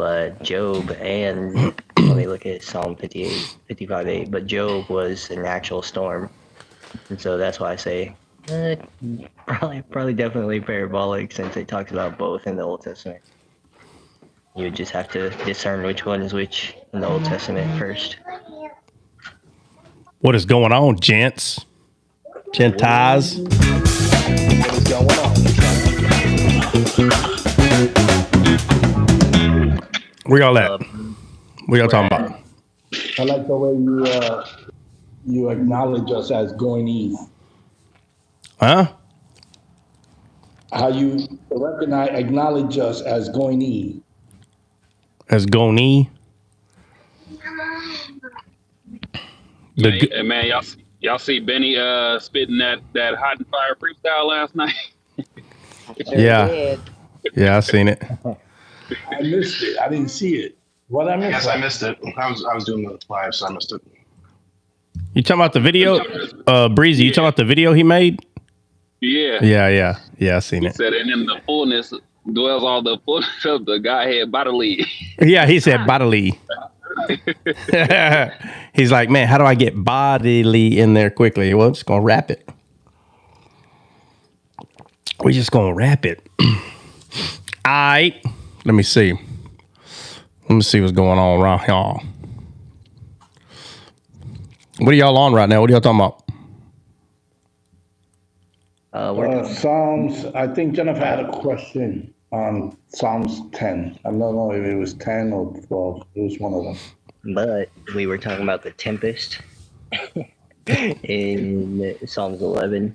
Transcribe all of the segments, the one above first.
But Job and let me look at Psalm 58, 55:8. But Job was an actual storm, and so that's why I say probably definitely parabolic, since it talks about both in the Old Testament. You would just have to discern which one is which in the Old Testament first. What is going on, gents? Gentiles? What is going on? Where y'all at? What y'all talking about? I like the way you acknowledge us as goyim. Huh? How you acknowledge us as goyim. As Goni? Hey, man, y'all see Benny spitting that hot and fire freestyle last night? Yeah. Yeah, I seen it. I missed it. I didn't see it. What I missed? Yes, I missed it. I was doing the live, so I missed it. You talking about the video? Breezy, you talking about the video he made? Yeah. Yeah, I seen He it. said, and in the fullness dwells all the fullness of the Godhead bodily. Yeah, he said bodily. He's like, man, how do I get bodily in there quickly? Well, I'm just going to wrap it. We're just going to wrap it. All right. Let me see. Let me see what's going on around y'all. What are y'all on right now? What are y'all talking about? Psalms. I think Jennifer had a question on Psalms 10. I don't know if it was 10 or 12. It was one of them. But we were talking about the Tempest in Psalms 11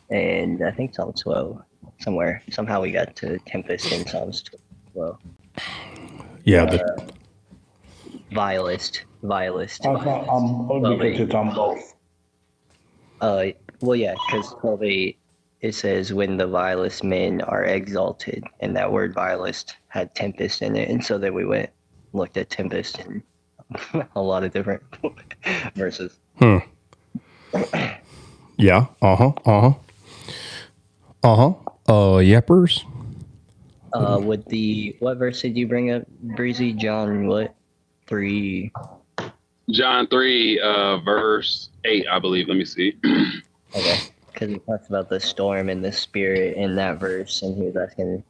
and I think Psalms 12 somewhere. Somehow we got to Tempest in Psalms 12. Yeah. Vilest. I'm because it's on both. Well, yeah, because 12:8 it says when the vilest men are exalted, and that word vilest had tempest in it, and so then we looked at tempest in a lot of different verses. Yeah. Yeppers. What verse did you bring up, Breezy? John what? 3. John 3, verse 8, I believe. Let me see. Okay, because it talks about the storm and the spirit in that verse, and he was asking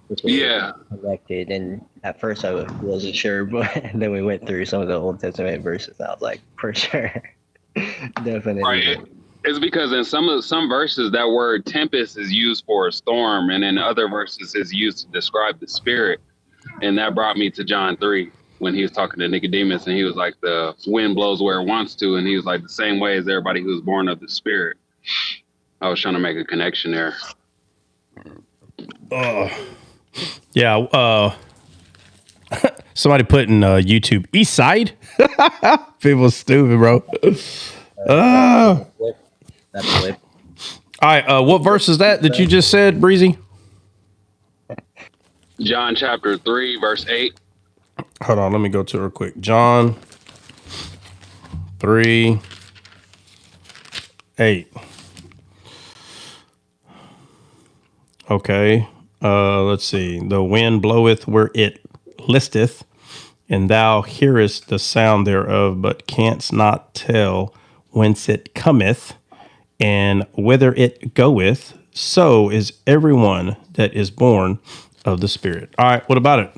which was connected. And at first I wasn't sure, but then we went through some of the Old Testament verses, and I was like, for sure, definitely. Right. It's because in some verses that word tempest is used for a storm, and in other verses is used to describe the spirit. And that brought me to John 3 when he was talking to Nicodemus, and he was like, the wind blows where it wants to, and he was like, the same way as everybody who's born of the spirit. I was trying to make a connection there. Somebody put in YouTube East Side. People stupid, bro. That's flip. All right, what verse is that you just said, Breezy? John chapter 3, verse 8. Hold on, let me go to it real quick. John 3, 8. Okay, let's see. The wind bloweth where it listeth, and thou hearest the sound thereof, but canst not tell whence it cometh and whither it goeth. So is everyone that is born of the Spirit. All right, what about it?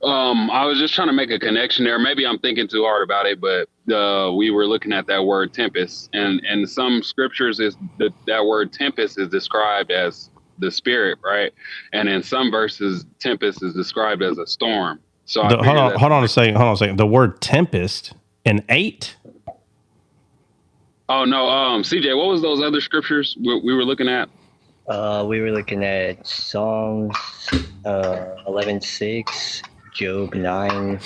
I was just trying to make a connection there. Maybe I'm thinking too hard about it, but we were looking at that word tempest, and in some scriptures is that word tempest is described as the spirit, right? And in some verses, tempest is described as a storm. So hold on a second. The word tempest in 8. Oh no, CJ, what was those other scriptures we were looking at? We were looking at Psalms 11:6, Job 9.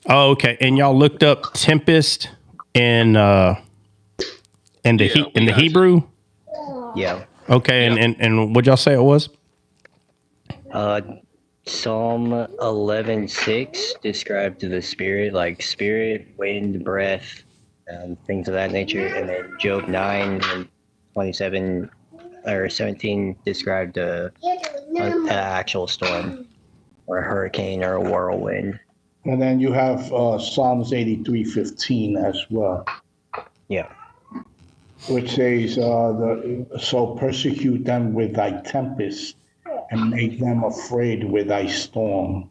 Oh, okay. And y'all looked up tempest in the Hebrew? Yeah. Okay, yeah. And what'd y'all say it was? Psalm 11:6 described the spirit, like spirit, wind, breath, things of that nature. And then Job 9 and 17 described an actual storm. or a hurricane or a whirlwind. And then you have Psalms 83:15 as well, Yeah. which says, "So persecute them with thy tempest, and make them afraid with thy storm."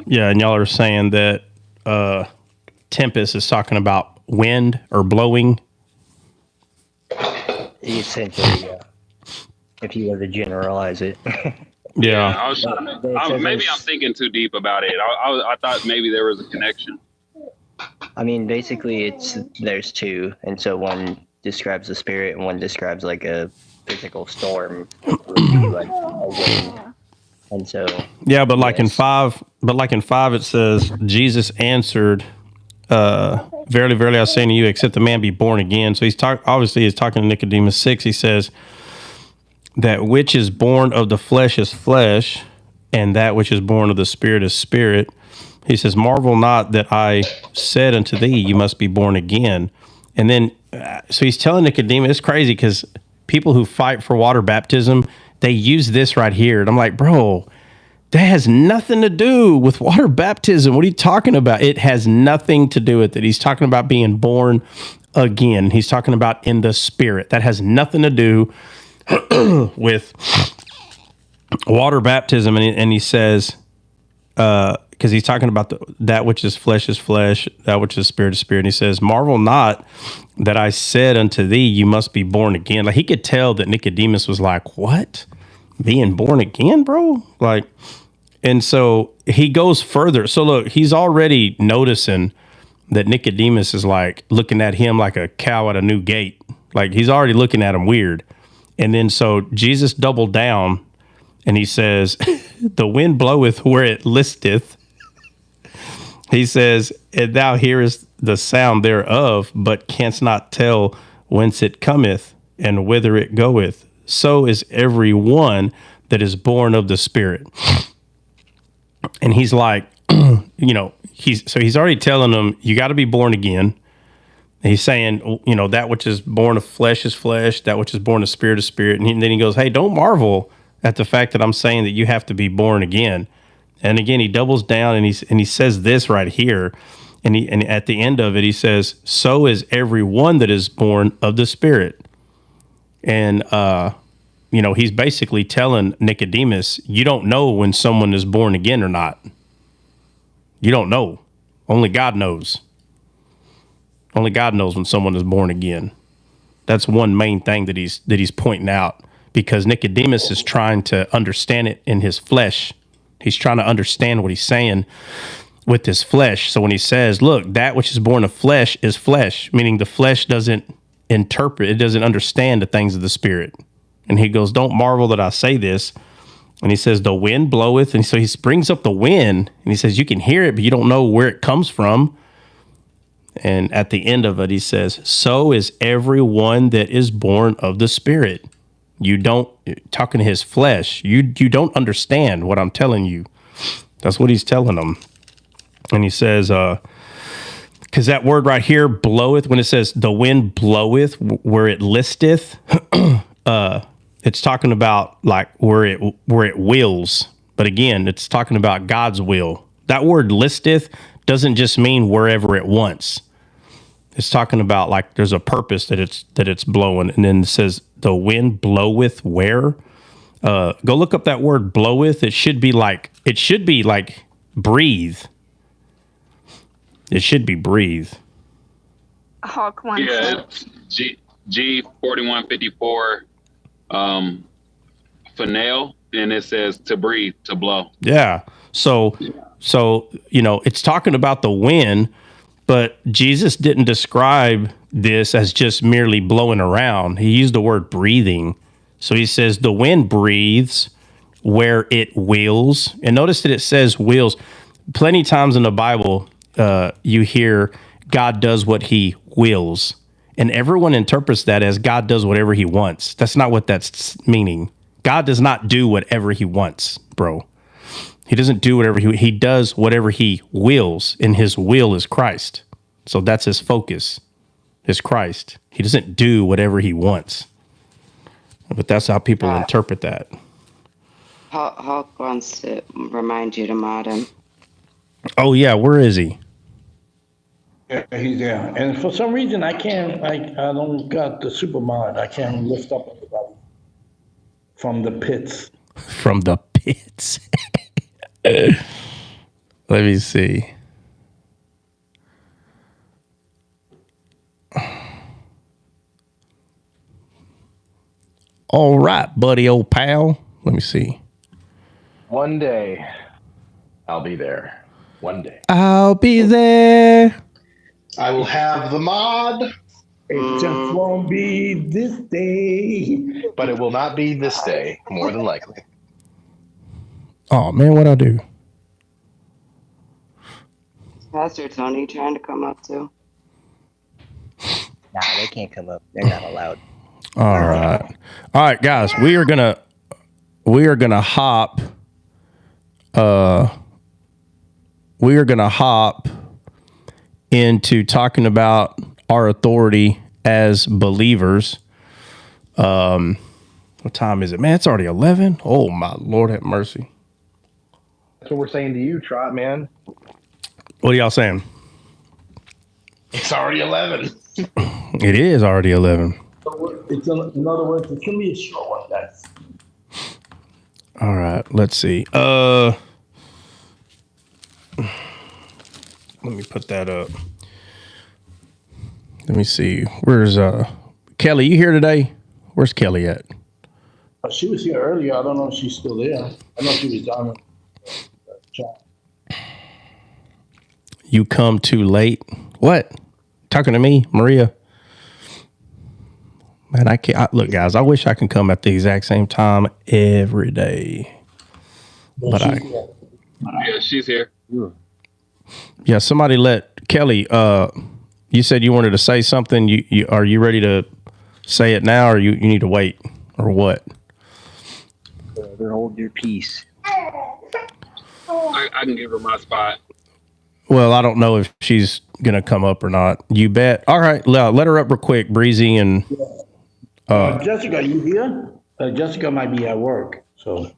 Yeah, and y'all are saying that Tempest is talking about wind or blowing. Essentially, yeah. If you were to generalize it. Yeah. I was maybe I'm thinking too deep about it. I thought maybe there was a connection. I mean, basically, there's two, and so one describes the spirit, and one describes like a physical storm, would be like a wind, and so Yeah, but like in yes. 5, it says Jesus answered, "Verily, verily, I say unto you, except the man be born again." So he's talking to Nicodemus 6. He says, "That which is born of the flesh is flesh, and that which is born of the spirit is spirit." He says, "Marvel not that I said unto thee, you must be born again." And then, so he's telling Nicodemus, it's crazy because people who fight for water baptism, they use this right here. And I'm like, bro, that has nothing to do with water baptism. What are you talking about? It has nothing to do with it. He's talking about being born again. He's talking about in the spirit. That has nothing to do with water baptism. And he says, because he's talking about that which is flesh, that which is spirit. And he says, "Marvel not that I said unto thee, you must be born again." Like he could tell that Nicodemus was like, "What? Being born again, bro?" Like, and so he goes further. So look, he's already noticing that Nicodemus is like looking at him like a cow at a new gate. Like he's already looking at him weird. And then so Jesus doubled down and he says, "The wind bloweth where it listeth." He says, "And thou hearest the sound thereof, but canst not tell whence it cometh and whither it goeth. So is every one that is born of the Spirit." And he's like, he's already telling them, you got to be born again. And he's saying, that which is born of flesh is flesh, that which is born of spirit is spirit. And then he goes, hey, don't marvel at the fact that I'm saying that you have to be born again. And again, he doubles down and he says this right here. And at the end of it, he says, so is every one that is born of the Spirit. And, he's basically telling Nicodemus, you don't know when someone is born again or not. You don't know. Only God knows. Only God knows when someone is born again. That's one main thing that he's pointing out, because Nicodemus is trying to understand it in his flesh. He's trying to understand what he's saying with his flesh. So when he says, look, that which is born of flesh is flesh, meaning the flesh doesn't interpret, it doesn't understand the things of the Spirit. And he goes, don't marvel that I say this. And he says, the wind bloweth. And so he brings up the wind and he says, you can hear it, but you don't know where it comes from. And at the end of it, he says, so is every one that is born of the Spirit. You don't, talking to his flesh, you don't understand what I'm telling you. That's what he's telling them. And he says, because that word right here, bloweth, when it says the wind bloweth, where it listeth, it's talking about like where it wills. But again, it's talking about God's will. That word listeth doesn't just mean wherever it wants. It's talking about like there's a purpose that it's blowing. And then it says the wind bloweth where? Go look up that word bloweth. It should be like breathe. It should be breathe. Hawk one. Yeah, it's G 4154 finale, and it says to breathe, to blow. Yeah. So it's talking about the wind, but Jesus didn't describe this as just merely blowing around. He used the word breathing. So he says the wind breathes where it wills. And notice that it says wills. Plenty of times in the Bible, you hear God does what he wills. And everyone interprets that as God does whatever he wants. That's not what that's meaning. God does not do whatever he wants, bro. He doesn't do whatever he does whatever he wills, and his will is Christ. So that's his focus, is Christ. He doesn't do whatever he wants. But that's how people interpret that. Hulk wants to remind you to mod him. Oh yeah, where is he? Yeah, he's there. And for some reason, I can't, I don't got the super mod. I can't lift up anybody from the pits. From the pits. Let me see. All right, buddy, old pal. Let me see. One day, I'll be there. One day. I'll be there. I will have the mod, It just won't be this day. but it will not be this day, more than likely. Oh man, what'd I do? Pastor Tony trying to come up too. Nah, they can't come up. They're not allowed. All right, guys. We are gonna hop. We are gonna hop into talking about our authority as believers. What time is it, man? It's already 11. Oh my Lord, have mercy. That's what we're saying to you, Trot, man. What are y'all saying? it's already 11. It is already 11. It's in other words, it's gonna be a short one, guys. All right, let's see. Let me put that up. Let me see. Where's Kelly? You here today? Where's Kelly at? She was here earlier. I don't know if she's still there. I know she was down in the chat. You come too late. What? Talking to me, Maria? Man, I can't. Look, guys, I wish I can come at the exact same time every day. But Yeah, she's here. yeah, somebody let Kelly. You said you wanted to say something. You are you ready to say it now, or you need to wait, or what? Hold your peace. I can give her my spot. Well, I don't know if she's gonna come up or not. You bet. All right, let her up real quick, Breezy, and Jessica, you here? Jessica might be at work, so.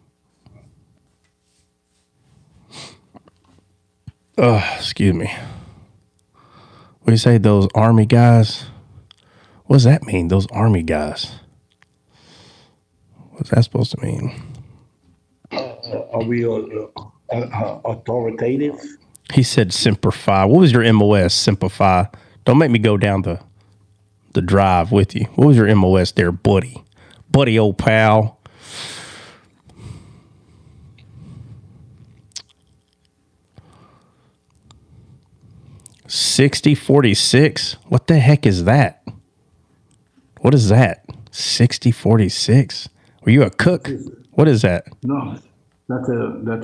excuse me. What do you say, those army guys? What does that mean, those army guys? What's that supposed to mean? Are we authoritative? He said simplify. What was your MOS, simplify? Don't make me go down the drive with you. What was your MOS there, buddy? Buddy, old pal. $60.46. What the heck is that? What is that? $60.46. Were you a cook? What is that? No, that's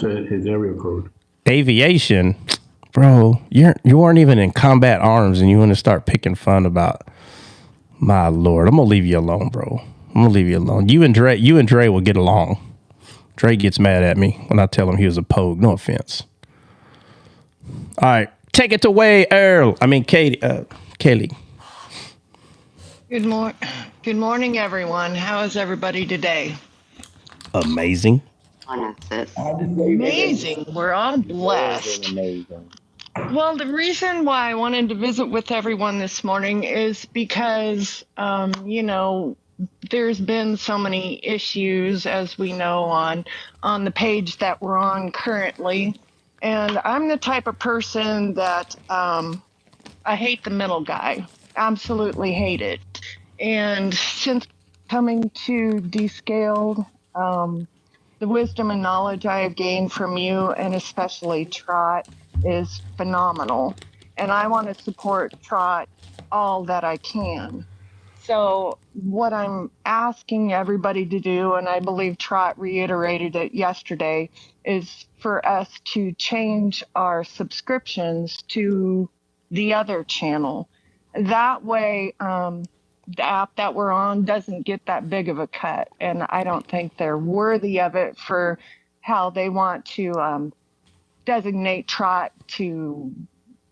his area code. Aviation, bro. You weren't even in combat arms, and you want to start picking fun about. My Lord, I'm gonna leave you alone, bro. I'm gonna leave you alone. You and Dre will get along. Dre gets mad at me when I tell him he was a pogue. No offense. All right, take it away, Earl. I mean, Kaylee. Good morning, everyone. How is everybody today? Amazing. Amazing. We're all blessed. Amazing. Well, the reason why I wanted to visit with everyone this morning is because, there's been so many issues, as we know, on the page that we're on currently. And I'm the type of person that I hate the middle guy. Absolutely hate it. And since coming to Descaled, the wisdom and knowledge I have gained from you, and especially Trot, is phenomenal. And I want to support Trot all that I can. So what I'm asking everybody to do, and I believe Trot reiterated it yesterday, is for us to change our subscriptions to the other channel. That way, the app that we're on doesn't get that big of a cut. And I don't think they're worthy of it for how they want to designate Trot to,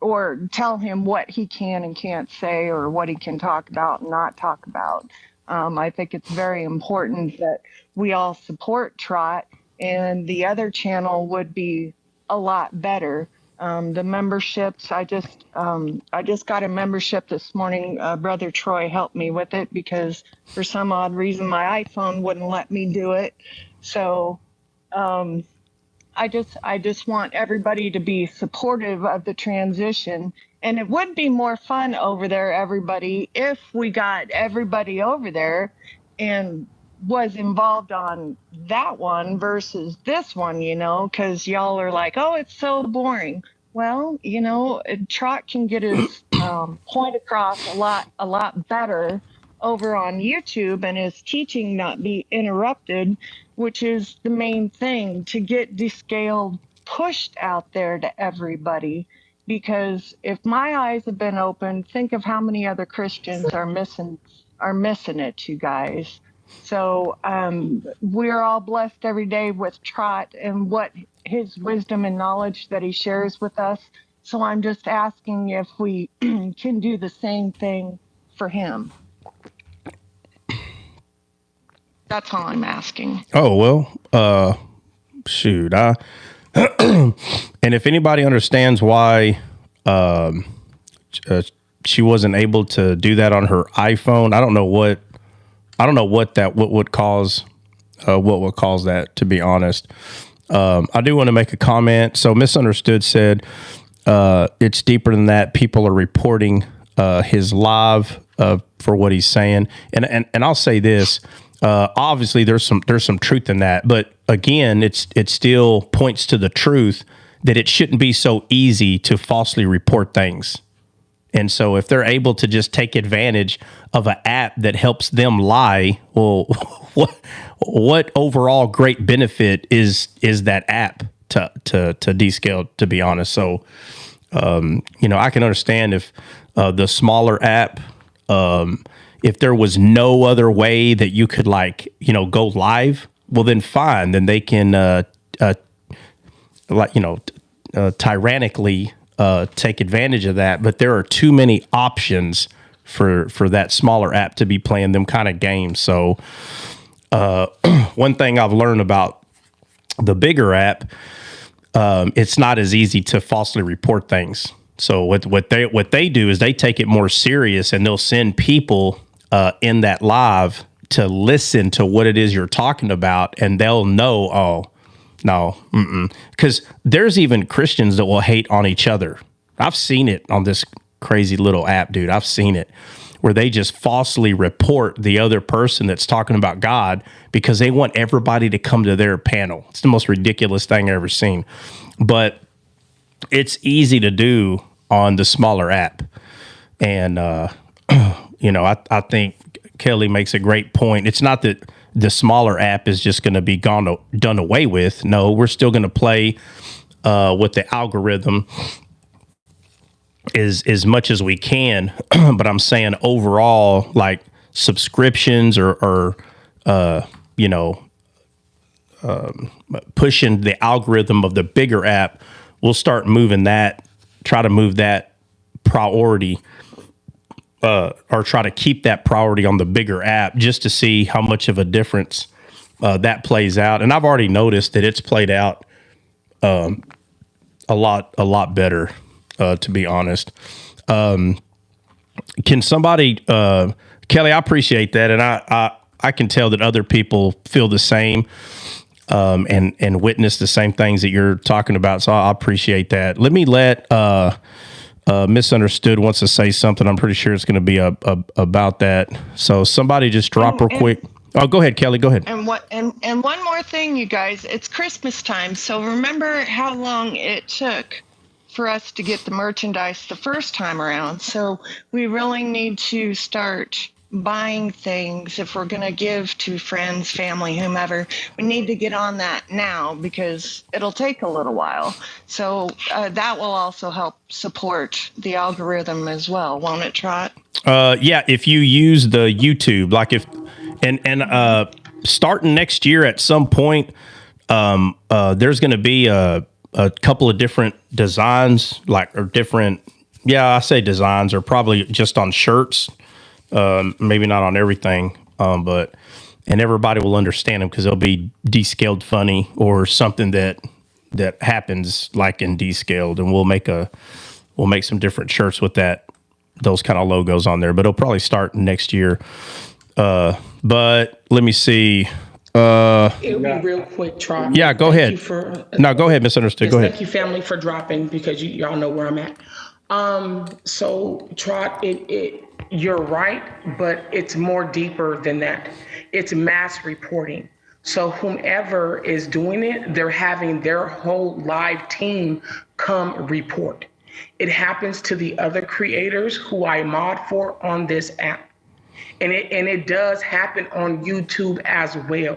or tell him what he can and can't say, or what he can talk about and not talk about. I think it's very important that we all support Trot and the other channel would be a lot better. The memberships, I just got a membership this morning. Brother Troy helped me with it because for some odd reason my iPhone wouldn't let me do it. So I just want everybody to be supportive of the transition. And it would be more fun over there, everybody, if we got everybody over there and was involved on that one versus this one, because y'all are like, oh, it's so boring. Well, Trot can get his point across a lot better over on YouTube, and his teaching not be interrupted, which is the main thing, to get descaled pushed out there to everybody. Because if my eyes have been opened, think of how many other Christians are missing it, you guys. So we're all blessed every day with Trot and what his wisdom and knowledge that he shares with us. So I'm just asking if we can do the same thing for him. That's all I'm asking. Oh, well, shoot. And if anybody understands why she wasn't able to do that on her iPhone, I don't know what would cause that, to be honest. I do want to make a comment. So Misunderstood said it's deeper than that. People are reporting his live for what he's saying, and I'll say this. Obviously, there's some truth in that, but again, it still points to the truth that it shouldn't be so easy to falsely report things. And so, if they're able to just take advantage of an app that helps them lie, well, what overall great benefit is that app to descale? To be honest, so I can understand if the smaller app. If there was no other way that you could go live, well, then fine. Then they can, tyrannically take advantage of that. But there are too many options for that smaller app to be playing them kind of games. So one thing I've learned about the bigger app, it's not as easy to falsely report things. So what they do is they take it more serious, and they'll send people in that live to listen to what it is you're talking about, and they'll know, oh, no, because there's even Christians that will hate on each other. I've seen it on this crazy little app, dude. I've seen it where they just falsely report the other person that's talking about God because they want everybody to come to their panel. It's the most ridiculous thing I've ever seen. But it's easy to do on the smaller app. And, I think Kelly makes a great point. It's not that the smaller app is just going to be done away with. No, we're still going to play with the algorithm as much as we can. But I'm saying overall, like subscriptions or pushing the algorithm of the bigger app, we'll start try to move that priority or try to keep that priority on the bigger app just to see how much of a difference that plays out. And I've already noticed that it's played out a lot better, to be honest. Can somebody, Kelly, I appreciate that. And I can tell that other people feel the same and witness the same things that you're talking about. So I appreciate that. Let me let Misunderstood wants to say something. I'm pretty sure it's going to be about that. So somebody just drop real quick. Oh, go ahead, Kelly. Go ahead. And one more thing, you guys. It's Christmas time, so remember how long it took for us to get the merchandise the first time around. So we really need to start buying things if we're going to give to friends, family, whomever. We need to get on that now because it'll take a little while. So that will also help support the algorithm as well, won't it, Trot? Yeah, if you use the YouTube, like if and starting next year at some point, there's going to be a couple of different designs, I say designs, or probably just on shirts. Maybe not on everything, but and everybody will understand them because they'll be descaled funny or something that happens like in descaled, and we'll make some different shirts with those kind of logos on there. But it'll probably start next year. But let me see. It'll be real quick, Trot. Yeah, go ahead. No, go ahead, Misunderstood. Yes, Go ahead. thank you, family, for dropping, because y'all know where I'm at. So Trot, you're right, but it's more deeper than that. It's mass reporting. So whomever is doing it, they're having their whole live team come report. It happens to the other creators who I mod for on this app. And it does happen on YouTube as well.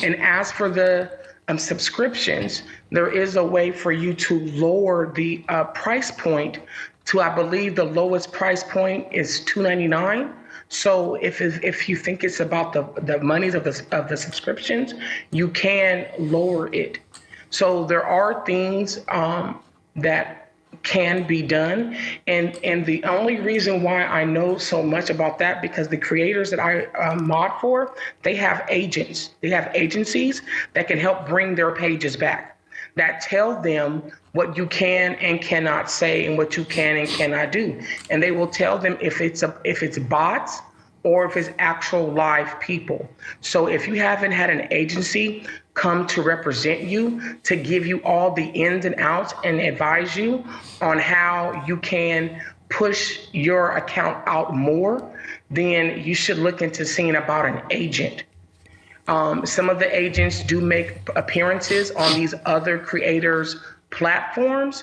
And as for the subscriptions, there is a way for you to lower the price point to, I believe the lowest price point is $2.99. So if you think it's about the monies of the subscriptions, you can lower it. So there are things that can be done, and the only reason why I know so much about that, because the creators that I mod for, they have agents, they have agencies that can help bring their pages back, that tell them what you can and cannot say and what you can and cannot do, and they will tell them if it's bots or if it's actual live people. So if you haven't had an agency come to represent you, to give you all the ins and outs and advise you on how you can push your account out more, then you should look into seeing about an agent. Some of the agents do make appearances on these other creators' platforms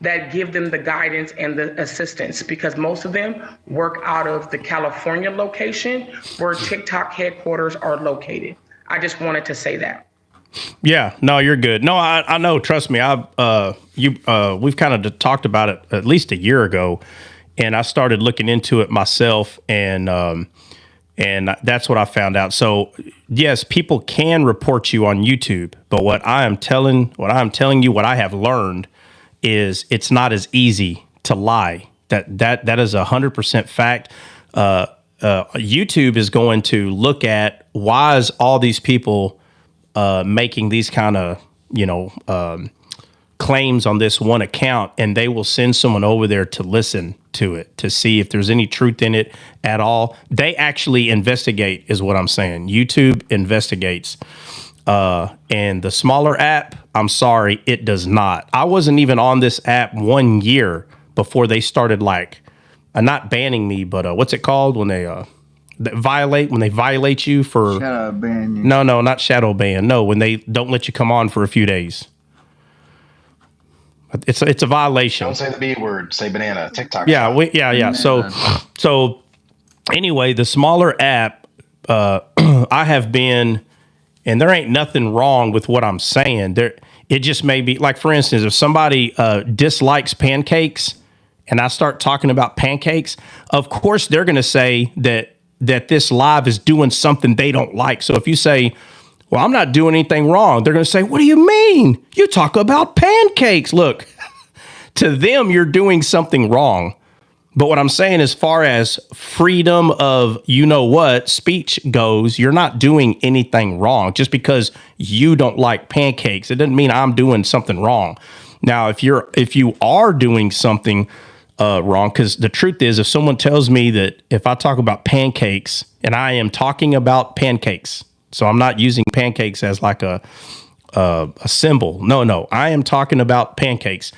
that give them the guidance and the assistance, because most of them work out of the California location where TikTok headquarters are located. I just wanted to say that. Yeah, no, you're good. No, I know. Trust me. We've kind of talked about it at least a year ago, and I started looking into it myself, and that's what I found out. So yes, people can report you on YouTube, but what I'm telling you, what I have learned is it's not as easy to lie. That is 100% fact. YouTube is going to look at why is all these people making these kind of claims on this one account, and they will send someone over there to listen to it to see if there's any truth in it at all. They actually investigate, is what I'm saying. YouTube investigates. And the smaller app, I'm sorry, it does not. I wasn't even on this app 1 year before they started not banning me, but what's it called when they violate you for shadow ban you. No, not shadow ban. No, when they don't let you come on for a few days. It's a violation. Don't say the B word. Say banana. TikTok. Yeah, yeah. So anyway, the smaller app, I have been. And there ain't nothing wrong with what I'm saying. It just may be, like, for instance, if somebody dislikes pancakes and I start talking about pancakes, of course they're going to say that this live is doing something they don't like. So if you say, well, I'm not doing anything wrong, they're going to say, what do you mean? You talk about pancakes. Look, to them, you're doing something wrong. But what I'm saying, as far as freedom of speech goes, you're not doing anything wrong. Just because you don't like pancakes, it doesn't mean I'm doing something wrong. Now, if you are doing something wrong, because the truth is, if someone tells me that if I talk about pancakes, and I am talking about pancakes, so I'm not using pancakes as like a symbol. No, I am talking about pancakes.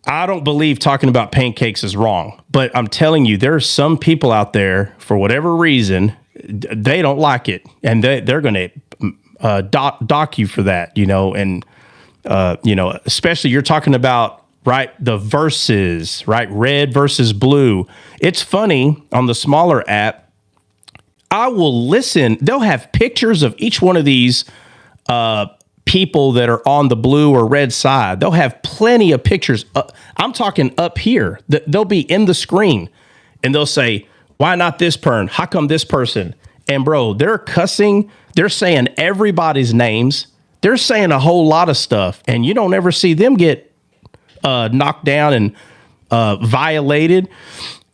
I don't believe talking about pancakes is wrong, but I'm telling you, there are some people out there, for whatever reason, they don't like it, and they're going to dock you for that, and especially you're talking about, right, the verses, right, red versus blue. It's funny, on the smaller app, I will listen. They'll have pictures of each one of these people that are on the blue or red side. They'll have plenty of pictures. I'm talking up here. They'll be in the screen, and they'll say, why not this person? How come this person? And bro, they're cussing. They're saying everybody's names. They're saying a whole lot of stuff, and you don't ever see them get knocked down and violated.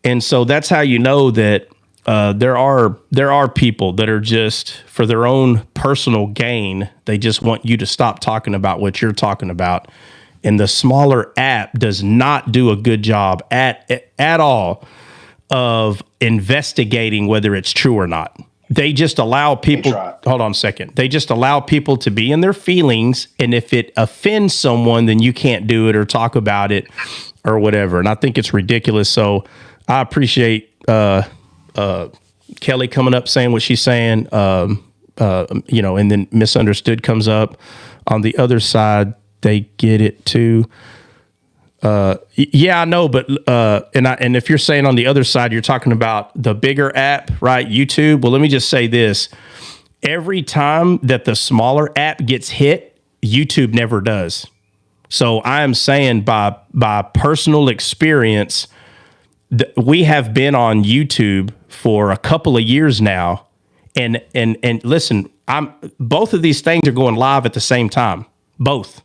And so that's how you know that there are people that are just for their own personal gain. They just want you to stop talking about what you're talking about. And the smaller app does not do a good job at all of investigating whether it's true or not. They just allow people, hold on a second. They just allow people to be in their feelings. And if it offends someone, then you can't do it or talk about it or whatever. And I think it's ridiculous. So I appreciate Kelly coming up saying what she's saying, and then Misunderstood comes up. On the other side, they get it too. Yeah, I know, but and if you're saying on the other side, you're talking about the bigger app, right? YouTube. Well, let me just say this: every time that the smaller app gets hit, YouTube never does. So I am saying by personal experience, we have been on YouTube for a couple of years now, and listen, both of these things are going live at the same time, both.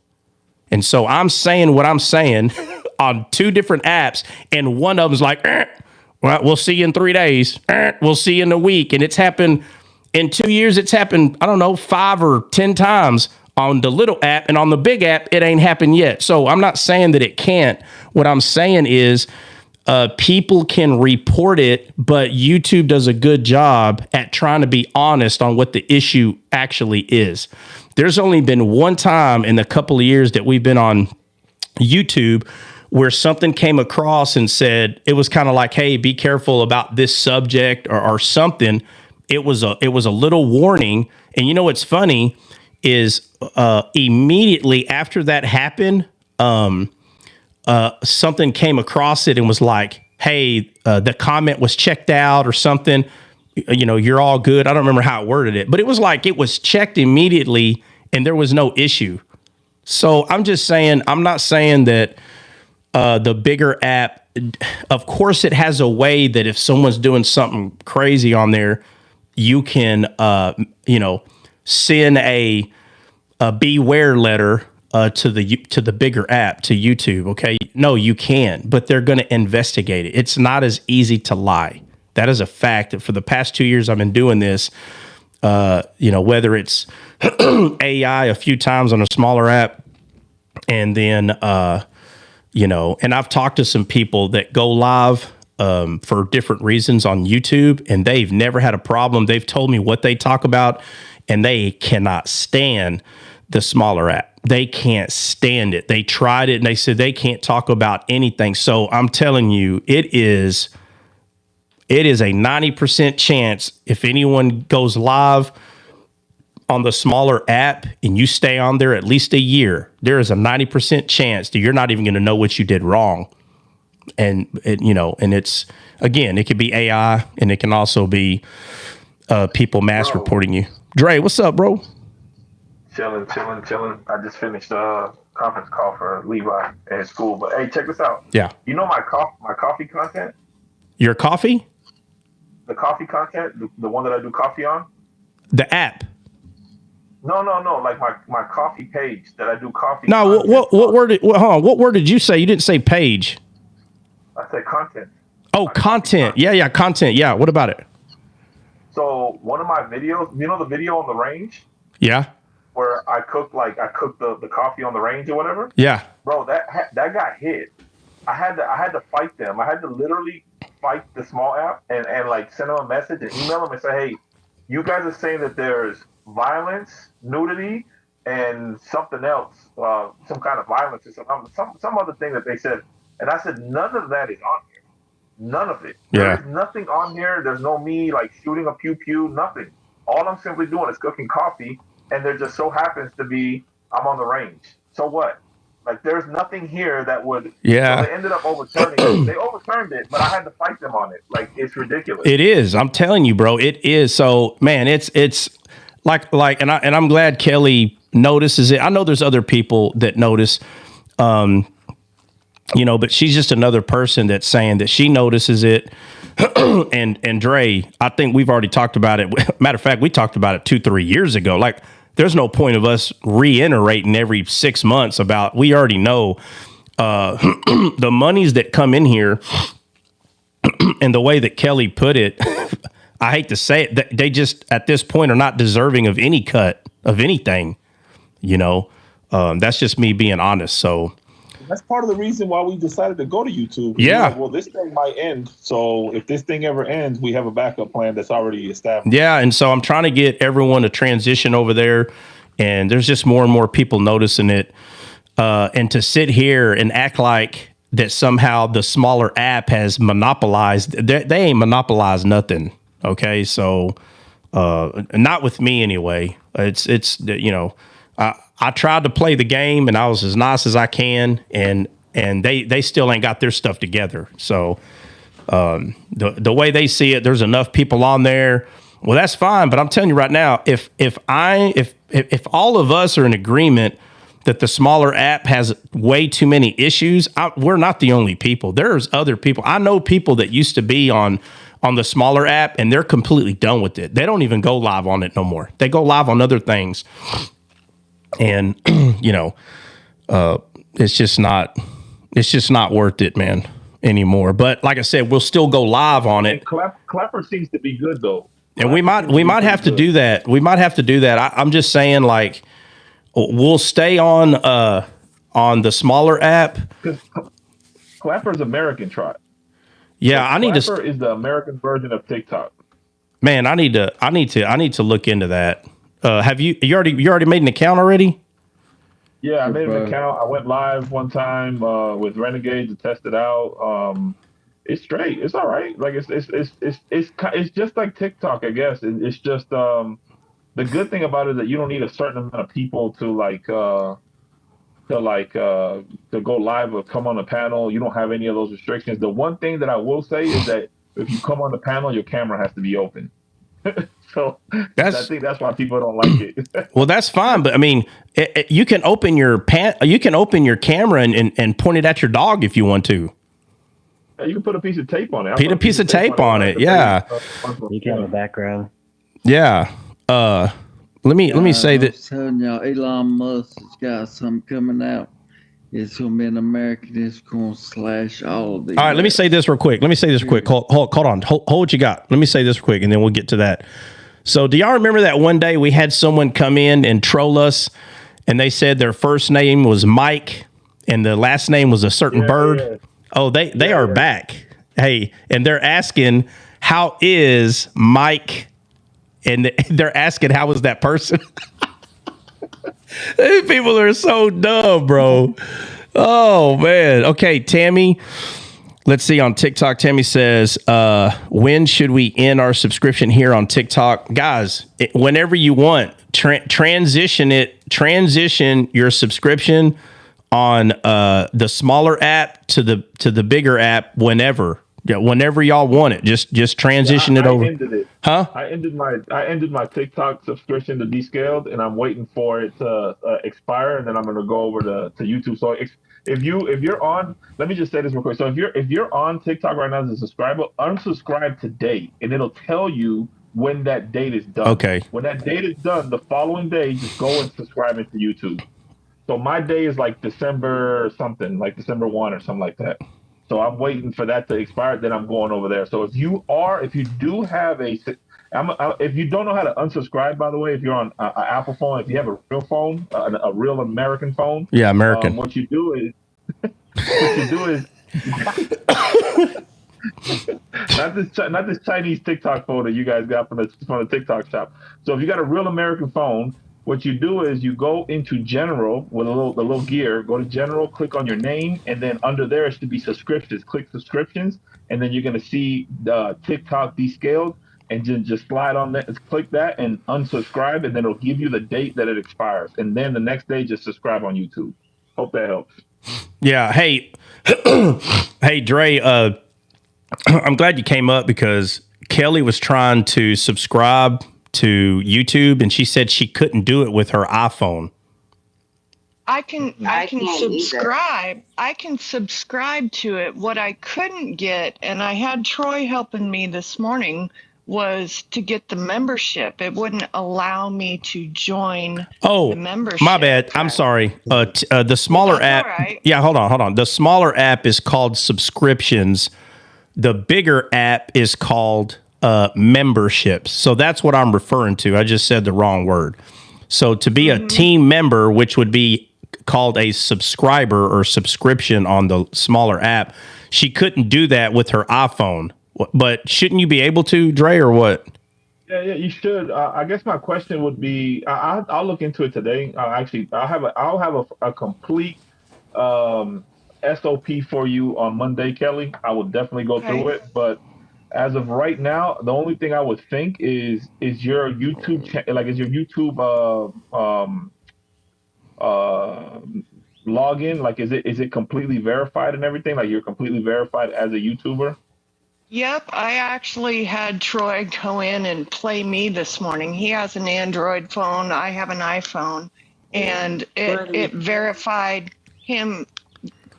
And so I'm saying what I'm saying on two different apps, and one of them's like, well, we'll see you in 3 days. We'll see you in a week. And it's happened in 2 years. It's happened, I don't know, 5 or 10 times on the little app, and on the big app, it ain't happened yet. So I'm not saying that it can't. What I'm saying is people can report it, but YouTube does a good job at trying to be honest on what the issue actually is. There's only been one time in the couple of years that we've been on YouTube where something came across and said, it was kind of like, hey, be careful about this subject or something. It was a little warning. And you know what's funny is immediately after that happened, something came across it and was like, hey, the comment was checked out or something. You're all good. I don't remember how it worded it, but it was like it was checked immediately and there was no issue. So I'm just saying, I'm not saying that the bigger app, of course it has a way that if someone's doing something crazy on there, you can, send a beware letter to the bigger app, to YouTube. Okay. No, you can, but they're going to investigate it. It's not as easy to lie. That is a fact. For the past 2 years I've been doing this, whether it's AI a few times on a smaller app, and then, and I've talked to some people that go live for different reasons on YouTube, and they've never had a problem. They've told me what they talk about, and they cannot stand the smaller app. They can't stand it. They tried it, and they said they can't talk about anything. So I'm telling you, it is a 90% chance if anyone goes live on the smaller app and you stay on there at least a year, there is a 90% chance that you're not even going to know what you did wrong. And it's, again, it could be AI, and it can also be people mass reporting you. Dre, what's up, bro? Chilling. I just finished a conference call for Levi at school. But hey, check this out. Yeah. You know my coffee content? Your coffee? The coffee content, the one that I do coffee on? The app. No. Like my coffee page that I do coffee. No, what word? Hold on. What word did you say? You didn't say page. I said content. Oh, content. Yeah, content. Yeah. What about it? So one of my videos, you know the video on the range? Yeah. Where I cook the coffee on the range or whatever? Yeah. Bro, that got hit. I had to fight them. I had to literally fight the small app and like send them a message and email them and say, hey, you guys are saying that there's violence, nudity, and something else, some kind of violence or some other thing that they said. And I said, none of that is on here. None of it. Yeah. There's nothing on here. There's no me like shooting a pew, nothing. All I'm simply doing is cooking coffee, and there just so happens to be I'm on the range. So what? Like, there's nothing here that would. Yeah. So they ended up overturning it. They overturned it, but I had to fight them on it. Like, it's ridiculous. It is. I'm telling you, bro. It is. So, man, it's like, and I'm glad Kelly notices it. I know there's other people that notice, but she's just another person that's saying that she notices it. and Dre, I think we've already talked about it. Matter of fact, we talked about it 2-3 years ago. Like, there's no point of us reiterating every 6 months about, we already know the monies that come in here and the way that Kelly put it, I hate to say it, they just at this point are not deserving of any cut of anything. You know, that's just me being honest. So that's part of the reason why we decided to go to YouTube. Yeah. Like, well, this thing might end. So if this thing ever ends, we have a backup plan that's already established. Yeah. And so I'm trying to get everyone to transition over there. And there's just more and more people noticing it. And to sit here and act like that somehow the smaller app has monopolized, they ain't monopolized nothing. Okay. So not with me anyway. It's you know, I tried to play the game and I was as nice as I can, and they still ain't got their stuff together. So the way they see it, there's enough people on there. Well, that's fine, but I'm telling you right now, if all of us are in agreement that the smaller app has way too many issues, we're not the only people. There's other people. I know people that used to be on the smaller app and they're completely done with it. They don't even go live on it no more. They go live on other things. And, you know, it's just not worth it, man, anymore. But like I said, we'll still go live on it. Clapper seems to be good though. And we might have to do that. We might have to do that. I'm just saying, like, we'll stay on the smaller app. Clapper's American, Trot. Yeah, I need to. Clapper is the American version of TikTok. Man, I need to look into that. Have you already made an account already? Yeah, I made an account. I went live one time with Renegade to test it out. It's straight. It's all right. Like it's just like TikTok, I guess. It's just the good thing about it is that you don't need a certain amount of people to go live or come on the panel. You don't have any of those restrictions. The one thing that I will say is that if you come on the panel, your camera has to be open. So I think that's why people don't like it. Well, that's fine, but I mean, you can open your camera and point it at your dog if you want to. You can put a piece of tape on it. Put a piece of tape on it. Yeah. You can have a background. Yeah. Let me say that. I was telling y'all, Elon Musk has got something coming out. It's going to be an American. It's going to slash all of these. All right, let me say this real quick. Hold on. Hold what you got. Let me say this quick, and then we'll get to that. So do y'all remember that one day we had someone come in and troll us, and they said their first name was Mike, and the last name was a certain bird? Yeah. Oh, they are back. Hey, and they're asking, how is Mike? And they're asking, how is that person? These people are so dumb, bro. Oh, man. Okay, Tammy. Let's see on TikTok. Tammy says, when should we end our subscription here on TikTok? Guys, whenever you want, transition your subscription on the smaller app to the bigger app whenever. Yeah, whenever y'all want it, just transition it over. Ended it. Huh? I ended my TikTok subscription to Descaled, and I'm waiting for it to expire, and then I'm gonna go over to YouTube. So if you're on, let me just say this real quick. So if you're on TikTok right now as a subscriber, unsubscribe today, and it'll tell you when that date is done. Okay. When that date is done, the following day, just go and subscribe into YouTube. So my day is like December something, like December 1 or something like that. So I'm waiting for that to expire. Then I'm going over there. So if you do have if you don't know how to unsubscribe, by the way, if you're on an Apple phone, if you have a real phone, a real American phone, yeah, American. What you do is not this Chinese TikTok photo you guys got from the TikTok shop. So if you got a real American phone, what you do is you go into general with the little gear, go to general, click on your name, and then under there it should be subscriptions. Click subscriptions, and then you're going to see the TikTok Descaled, and just slide on that, click that, and unsubscribe, and then it'll give you the date that it expires. And then the next day, just subscribe on YouTube. Hope that helps. Yeah. Hey, hey, Dre, I'm glad you came up because Kelly was trying to subscribe to YouTube, and she said she couldn't do it with her iPhone. I can subscribe. I can subscribe to it. What I couldn't get, and I had Troy helping me this morning, was to get the membership. It wouldn't allow me to join the membership. My bad. I'm sorry. The smaller app. Right. Yeah, hold on. The smaller app is called subscriptions. The bigger app is called memberships. So that's what I'm referring to. I just said the wrong word. So to be a team member, which would be called a subscriber or subscription on the smaller app, she couldn't do that with her iPhone. But shouldn't you be able to, Dre, or what? Yeah, you should. I guess my question would be, I'll look into it today. Actually, I'll have a complete SOP for you on Monday, Kelly. I will definitely go through it. But as of right now, the only thing I would think is your YouTube is your YouTube login, like is it completely verified and everything? Like you're completely verified as a YouTuber? Yep, I actually had Troy go in and play me this morning. He has an Android phone, I have an iPhone, and it verified him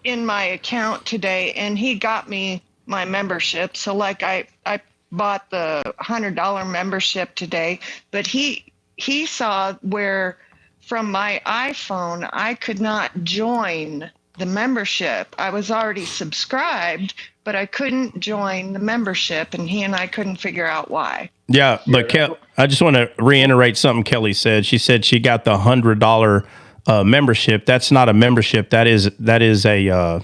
in my account today, and he got me my membership. So like I bought the $100 membership today, but he saw where from my iPhone I could not join the membership. I was already subscribed, but I couldn't join the membership, and he and I couldn't figure out why. Yeah, but I just want to reiterate something Kelly said. She said she got the $100 membership. That's not a membership. That is a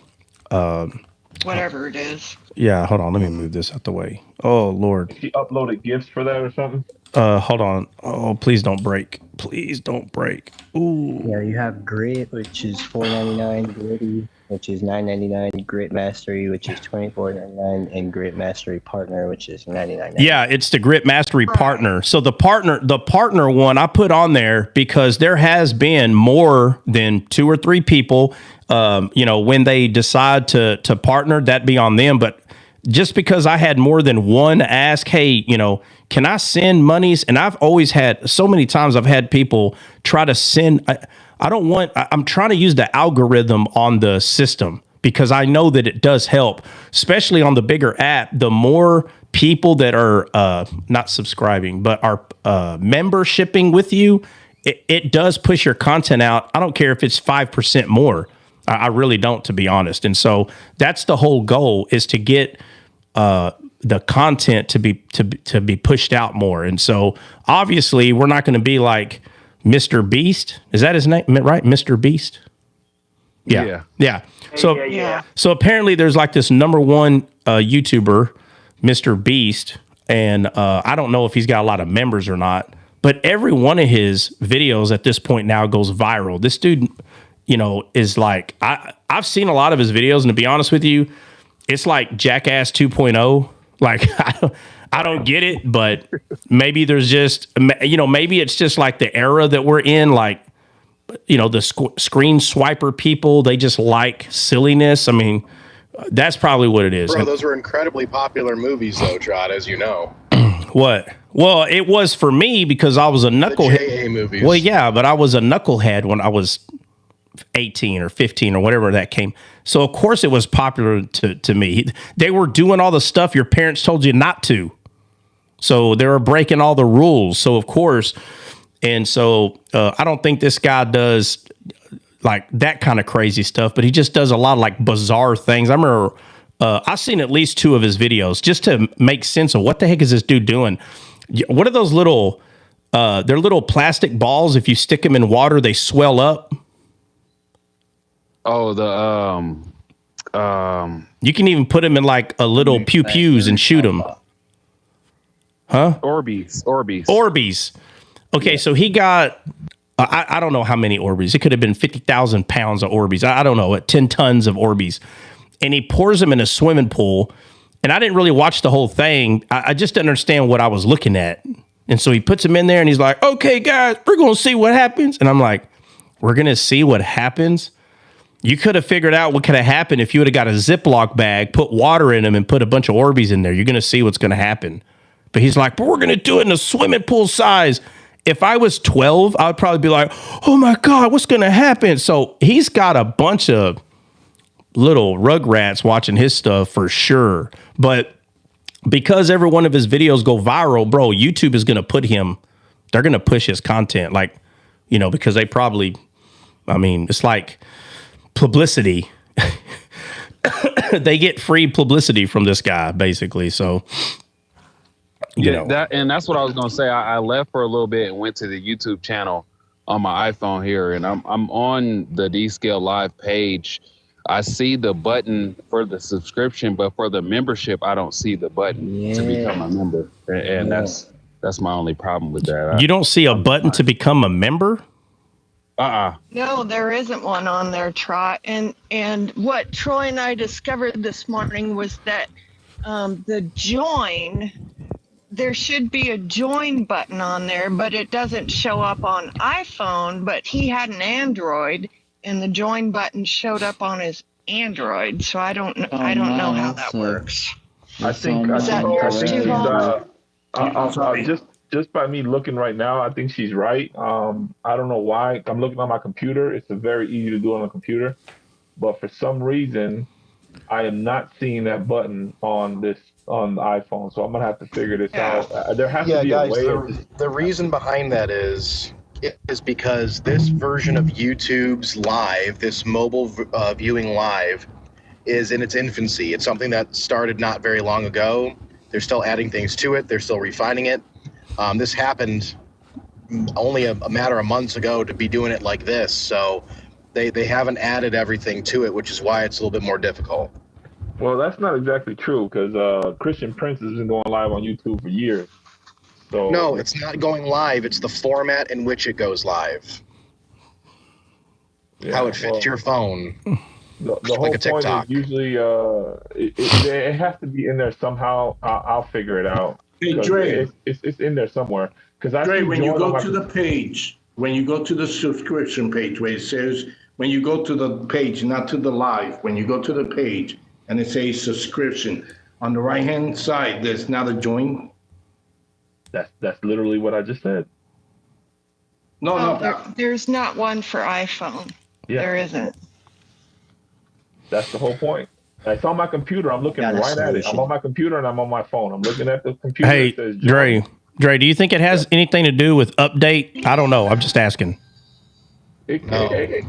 whatever it is. Yeah, hold on. Let me move this out the way. Oh Lord. She uploaded gifts for that or something? Hold on. Oh, please don't break. Please don't break. Ooh. Yeah, you have Grit, which is $4.99, Gritty, which is $9.99, Grit Mastery, which is $24.99, and Grit Mastery Partner, which is $99. Yeah, it's the Grit Mastery Partner. So the partner one I put on there because there has been more than 2 or 3 people, when they decide to partner, that be on them. But just because I had more than one ask, hey, can I send monies? And I've always had so many times I've had people try to send. I'm trying to use the algorithm on the system because I know that it does help, especially on the bigger app. The more people that are not subscribing, but are membershiping with you, it does push your content out. I don't care if it's 5% more. I really don't, to be honest. And so that's the whole goal, is to get the content to be pushed out more. And so obviously we're not going to be like Mr. Beast. Is that his name, right? Mr. Beast? Yeah. So apparently there's like this number one YouTuber, Mr. Beast, and I don't know if he's got a lot of members or not, but every one of his videos at this point now goes viral. This dude, is like, I've seen a lot of his videos, and to be honest with you, it's like Jackass 2.0. Like, I don't get it, but maybe there's just, maybe it's just like the era that we're in, like, the screen swiper people, they just like silliness. I mean, that's probably what it is. Bro, those were incredibly popular movies, though, Trot, as you know. What? Well, it was for me because I was a knucklehead. The JA movies. Well, yeah, but I was a knucklehead when I was 18 or 15 or whatever that came. So of course it was popular to me. They were doing all the stuff your parents told you not to. So they were breaking all the rules. So of course, and so I don't think this guy does like that kind of crazy stuff, but he just does a lot of like bizarre things. I remember I've seen at least 2 of his videos just to make sense of what the heck is this dude doing. What are those little, they're little plastic balls. If you stick them in water, they swell up. Oh, you can even put them in like a little pew-pews and shoot them. Huh? Orbeez. Okay, so he got, I don't know how many Orbeez. It could have been 50,000 pounds of Orbeez. I don't know, 10 tons of Orbeez. And he pours them in a swimming pool. And I didn't really watch the whole thing. I just didn't understand what I was looking at. And so he puts them in there and he's like, okay, guys, we're going to see what happens. And I'm like, we're going to see what happens? You could have figured out what could have happened if you would have got a Ziploc bag, put water in them, and put a bunch of Orbeez in there. You're going to see what's going to happen. But he's like, but we're going to do it in a swimming pool size. If I was 12, I would probably be like, oh my God, what's going to happen? So he's got a bunch of little rugrats watching his stuff for sure. But because every one of his videos go viral, bro, YouTube is going to put him, they're going to push his content. Like, because they probably, it's like publicity. They get free publicity from this guy, basically. So That's what I was gonna say. I left for a little bit and went to the YouTube channel on my iPhone here, and I'm on the D Scale Live page. I see the button for the subscription, but for the membership, I don't see the button to become a member, and that's my only problem with that. You don't see a button to become a member? No, there isn't one on there, Trot. And what Troy and I discovered this morning was that the join, there should be a join button on there, but it doesn't show up on iPhone. But he had an Android, and the join button showed up on his Android. So I don't know how that works. I think just by me looking right now, I think she's right. I don't know why. I'm looking on my computer. It's very easy to do on a computer, but for some reason, I am not seeing that button on the iPhone. So I'm gonna have to figure this out. There has to be a way. The reason behind that is because this version of YouTube's Live, this mobile viewing live, is in its infancy. It's something that started not very long ago. They're still adding things to it. They're still refining it. This happened only a matter of months ago to be doing it like this. So they haven't added everything to it, which is why it's a little bit more difficult. Well, that's not exactly true because Christian Prince has been going live on YouTube for years. So no, it's not going live. It's the format in which it goes live. How it fits your phone. The whole point is usually it has to be in there somehow. I'll figure it out. Hey, Dre, it's in there somewhere. Because Dre, when you go to the page, when you go to the subscription page, where it says when you go to the page, not to the live, when you go to the page and it says subscription on the right hand side, there's not a join. That's literally what I just said. No. There's not one for iPhone. Yeah. There isn't. That's the whole point. It's on my computer. I'm looking right at it. I'm on my computer and I'm on my phone. I'm looking at the computer. Hey, Dre, do you think it has anything to do with update? I don't know. I'm just asking. I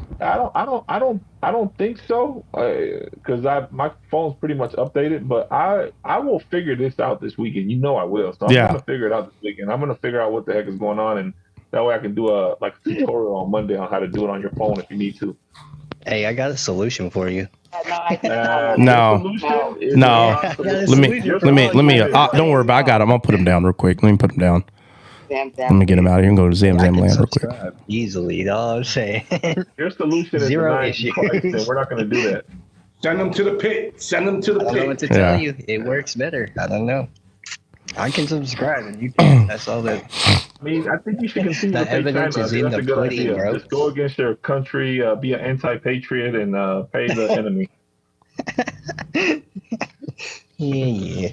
don't think so. Because my phone's pretty much updated. But I will figure this out this weekend. You know I will. So I'm gonna figure it out this weekend. I'm gonna figure out what the heck is going on, and that way I can do a tutorial on Monday on how to do it on your phone if you need to. Hey, I got a solution for you. No. Let me. Don't worry about it. I got him. I'll put him down real quick. Let me put him down. Let me get him out of here and go to Zam Land real quick. Easily, you know what I'm saying? Your solution is zero issue. And we're not going to do that. Send them to the pit. Send them to the pit. I don't know what to tell you. It works better. I don't know. I can subscribe and you can. That's all that. I mean, I think you should continue to pay China. That's a good idea. Bro. Just go against your country, be an anti-patriot, and pay the enemy. Yeah.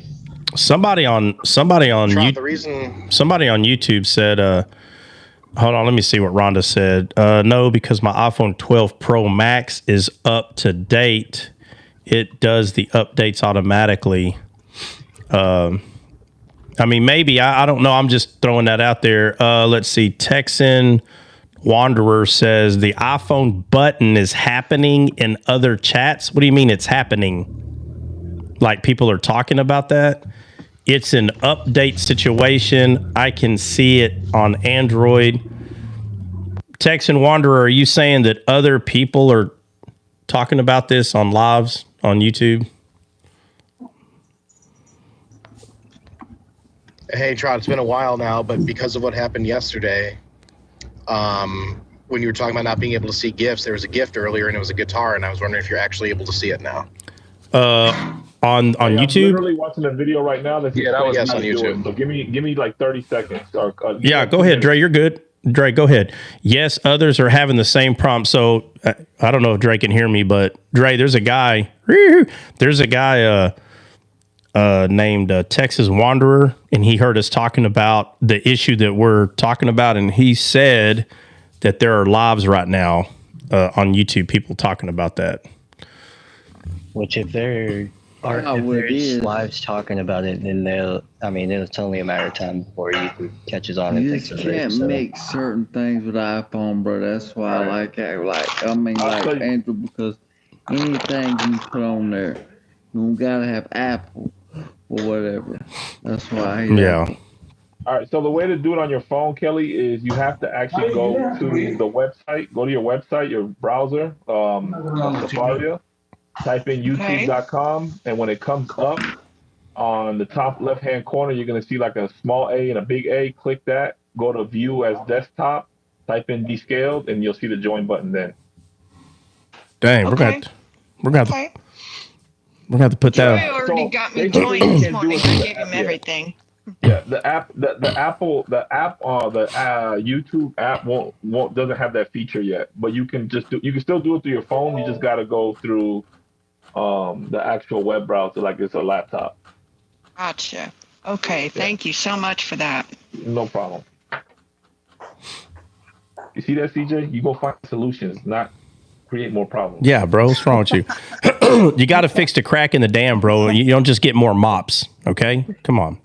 Somebody on YouTube said, hold on, let me see what Rhonda said. No, because my iPhone 12 Pro Max is up to date. It does the updates automatically. I mean, maybe, I don't know. I'm just throwing that out there. Let's see. Texan Wanderer says the iPhone button is happening in other chats. What do you mean it's happening? Like people are talking about that? It's an update situation. I can see it on Android. Texan Wanderer, are you saying that other people are talking about this on lives on YouTube? Hey, Trot, it's been a while now, but because of what happened yesterday, when you were talking about not being able to see GIFs, there was a gift earlier and it was a guitar, and I was wondering if you're actually able to see it now. On YouTube? I'm literally watching a video right now. That was on YouTube. So give me like 30 seconds. Go ahead, Dre. You're good. Dre, go ahead. Yes, others are having the same prompt. So I don't know if Dre can hear me, but Dre, there's a guy named Texas Wanderer, and he heard us talking about the issue that we're talking about, and he said that there are lives right now on YouTube, people talking about that. Which if there's lives talking about it, then it's only a matter of time before YouTube catches on. You just can't make certain things with iPhone, bro. That's why I like Android, because anything you put on there, you don't gotta have Apple. or whatever. That's why I hate Yeah. Apple. All right. So the way to do it on your phone, Kelly, is you have to actually go to the website. Go to your website, your browser, Safari. Type in YouTube.com, and when it comes up on the top left-hand corner, you're gonna see like a small A and a big A. Click that. Go to View as Desktop. Type in Descaled, and you'll see the join button then. Dang, Okay. we're gonna have to put Troy that. already got me basically, joined you this can't do morning. it through I the gave him app yet. everything. Yeah, the YouTube app won't doesn't have that feature yet. But you can still do it through your phone. You just got to go through the actual web browser like it's a laptop. Gotcha. Okay, thank you so much for that. No problem. You see that, CJ? You go find solutions, not create more problems. Yeah, bro, what's wrong with you? You got to fix the crack in the dam, bro. You don't just get more mops. Okay, come on.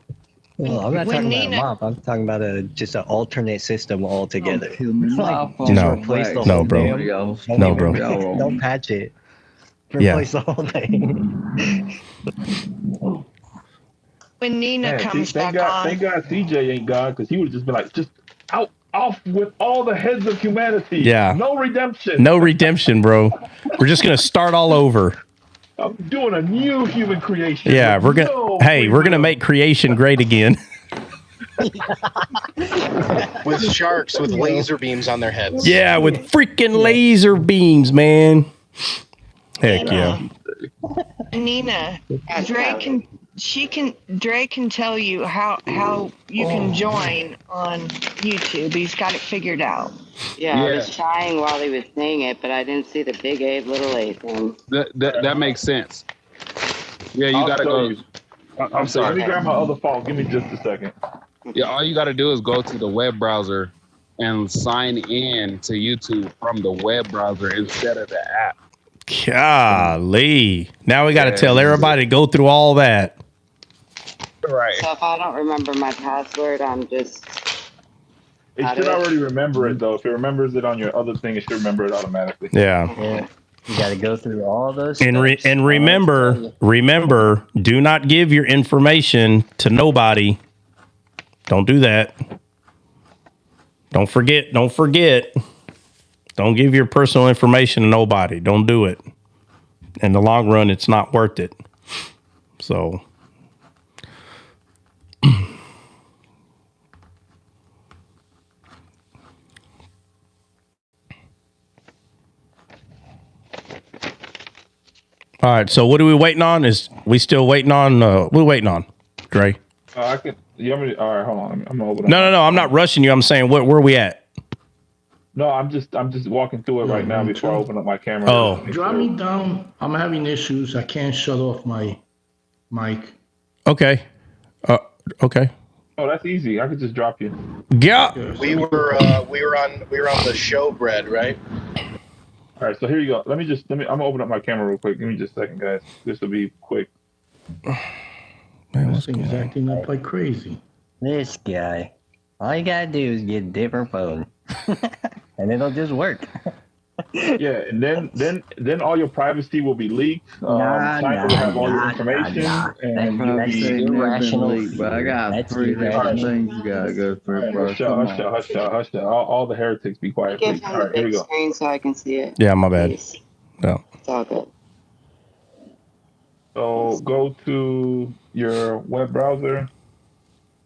Well, I'm not talking about a mop. I'm talking about just an alternate system altogether. Like, just No. replace the No, whole bro. dam. No, bro. Don't patch it. Yeah. Replace the whole thing. When Nina Man, comes thank back God, on, thank God CJ ain't God, because he would have just been like, just off with all the heads of humanity. Yeah. No redemption. No redemption, bro. We're just gonna start all over. I'm doing a new human creation. Yeah, with we're gonna. no Hey, we're gonna freedom. make creation great again. With sharks with laser beams on their heads. Yeah, with freaking laser beams, man. Heck yeah. Nina, Dre can tell you how you can join on YouTube. He's got it figured out. Yeah, I was trying while he was saying it, but I didn't see the big A, little A thing. That makes sense. Yeah, you I'll gotta show go. you. I'm sorry. Let me grab my other phone. Give me just a second. Yeah, all you gotta do is go to the web browser and sign in to YouTube from the web browser instead of the app. Golly. Now we got to Yeah, tell everybody to go through all that. Right. So if I don't remember my password, I'm just. It should already remember it though. If it remembers it on your other thing, it should remember it automatically. Yeah. You got to go through all those And steps. remember, do not give your information to nobody. Don't do that. Don't forget. Don't give your personal information to nobody. Don't do it. In the long run, it's not worth it. So. All right. So what are we waiting on? Is we still waiting on? We're waiting on, Dre. I can. You want me to, all right, hold on. I'm gonna open up. No. I'm not rushing you. I'm saying where are we at? No, I'm just walking through it right now before I open up my camera. Oh. Drop me down. I'm having issues. I can't shut off my mic. Okay. Okay. Oh, that's easy. I could just drop you. Yeah. We were on the showbread, right? All right, so here you go. I'm gonna open up my camera real quick. Give me just a second, guys. This will be quick. This thing is acting up like crazy. This guy. All you got to do is get a different phone. And it'll just work. Yeah, and then all your privacy will be leaked. China will have all your information, and you'll be irrational. But I got three different things you gotta go through. Hush. All the heretics, be quiet, Give please. him All the right, here we big go. screen so I can see it. Yeah, my bad. Yeah. It's all good. So go to your web browser,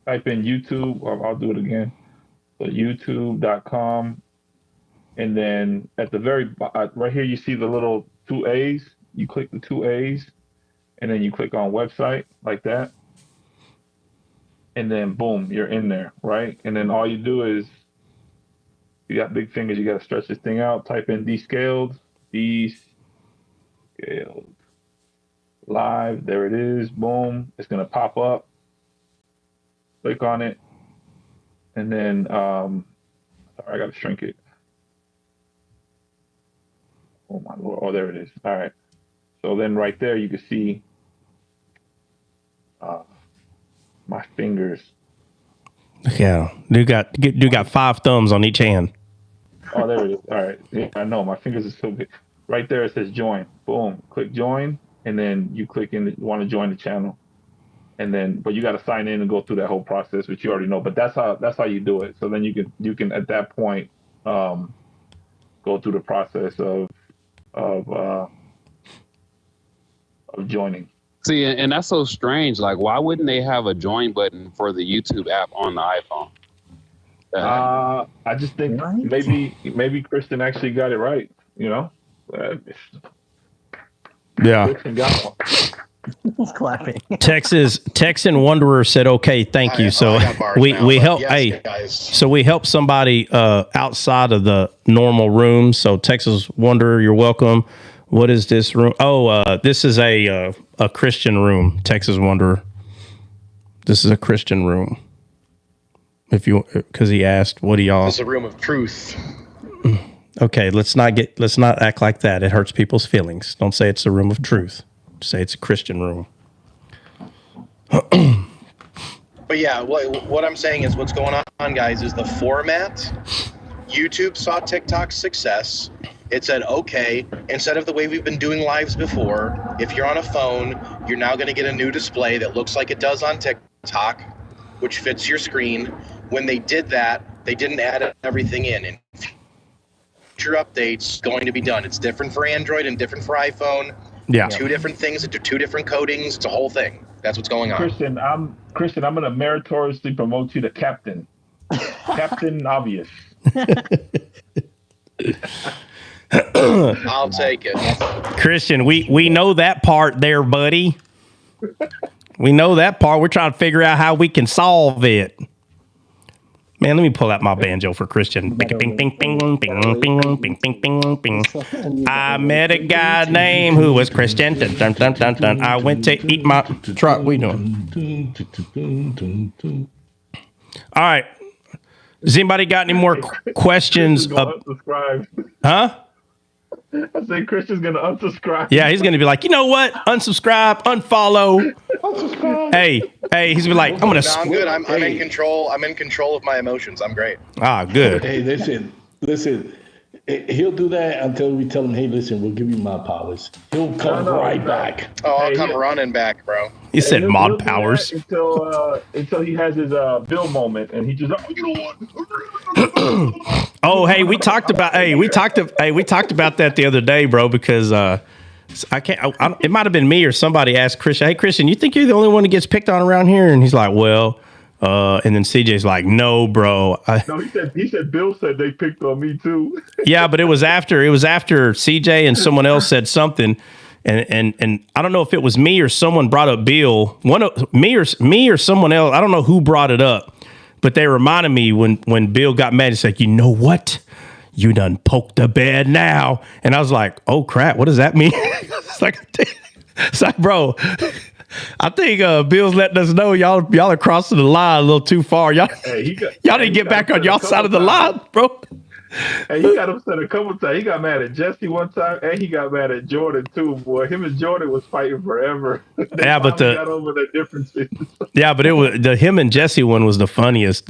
type in YouTube. I'll do it again. So YouTube.com. And then at the very right here, you see the little 2 A's. You click the 2 A's, and then you click on website like that. And then boom, you're in there, right? And then all you do is, you got big fingers, you got to stretch this thing out. Type in descaled live. There it is. Boom. It's gonna pop up. Click on it, and then sorry, I gotta shrink it. Oh my Lord. Oh, there it is. All right. So then right there, you can see my fingers. Yeah. You got 5 thumbs on each hand. Oh, there it is. All right. Yeah, I know. My fingers are so big. Right there, it says join. Boom. Click join. And then you click in, want to join the channel. and then but you got to sign in and go through that whole process, which you already know. But that's how you do it. So then you can at that point go through the process of joining. See, and that's so strange. Like, why wouldn't they have a join button for the YouTube app on the iPhone? I just think maybe Christian actually got it right. You know. Yeah. Christian got one. He's clapping. Texan Wanderer said, "Okay, thank you." So we help. Yes, hey, guys. so we help somebody outside of the normal room. So Texas Wanderer, you're welcome. What is this room? Oh, this is a Christian room. Texas Wanderer. This is a Christian room. Because he asked, what do y'all? This is a room of truth. Okay, let's not act like that. It hurts people's feelings. Don't say it's a room of truth. Say it's a Christian room. But yeah, what I'm saying is what's going on, guys, is the format. YouTube saw TikTok's success. It said, okay, instead of the way we've been doing lives before, if you're on a phone, you're now going to get a new display that looks like it does on TikTok, which fits your screen. When they did that, they didn't add everything in. And future updates going to be done. It's different for Android and different for iPhone. Yeah. Two different things into two different coatings. It's a whole thing. That's what's going on. Christian, I'm going to meritoriously promote you to captain. Captain Obvious. I'll take it. Christian, we know that part there, buddy. We know that part. We're trying to figure out how we can solve it. Man, let me pull out my banjo for Christian. Bing, bing, bing, bing, bing, bing, bing, bing, bing, bing. I met a guy named who was Christian. Dun, dun, dun, dun, dun. I went to eat my truck. What are you doing? All right. Has anybody got any more questions? Huh? I think Christian's going to unsubscribe. Yeah, he's going to be like, you know what? Unsubscribe, unfollow. Unsubscribe. Hey, he's going to be like, I'm going to... No, I'm good. I'm in control. I'm in control of my emotions. I'm great. Ah, good. Hey, listen. He'll do that until we tell him, hey, listen, we'll give you mod powers. He'll come right back. Oh, I'll come running back, bro. He said mod powers. Until he has his Bill moment, and he just, you know what? Oh, hey, we talked about that the other day, bro, because it might have been me or somebody asked Christian, hey, Christian, you think you're the only one that gets picked on around here? And he's like, well, and then CJ's like, no, bro. No, he said Bill said they picked on me too. Yeah, but it was after CJ and someone else said something. And I don't know if it was me or someone brought up Bill. Me or someone else. I don't know who brought it up, but they reminded me when Bill got mad. He's like, you know what? You done poked the bear now. And I was like, oh crap, what does that mean? It's like, bro, I think Bill's letting us know y'all are crossing the line a little too far. Y'all didn't get back on y'all side of the line, bro. And he got upset a couple times. He got mad at Jesse one time, and he got mad at Jordan too. Boy, him and Jordan was fighting forever. Yeah, but got over their differences. Yeah, but it was the him and Jesse one was the funniest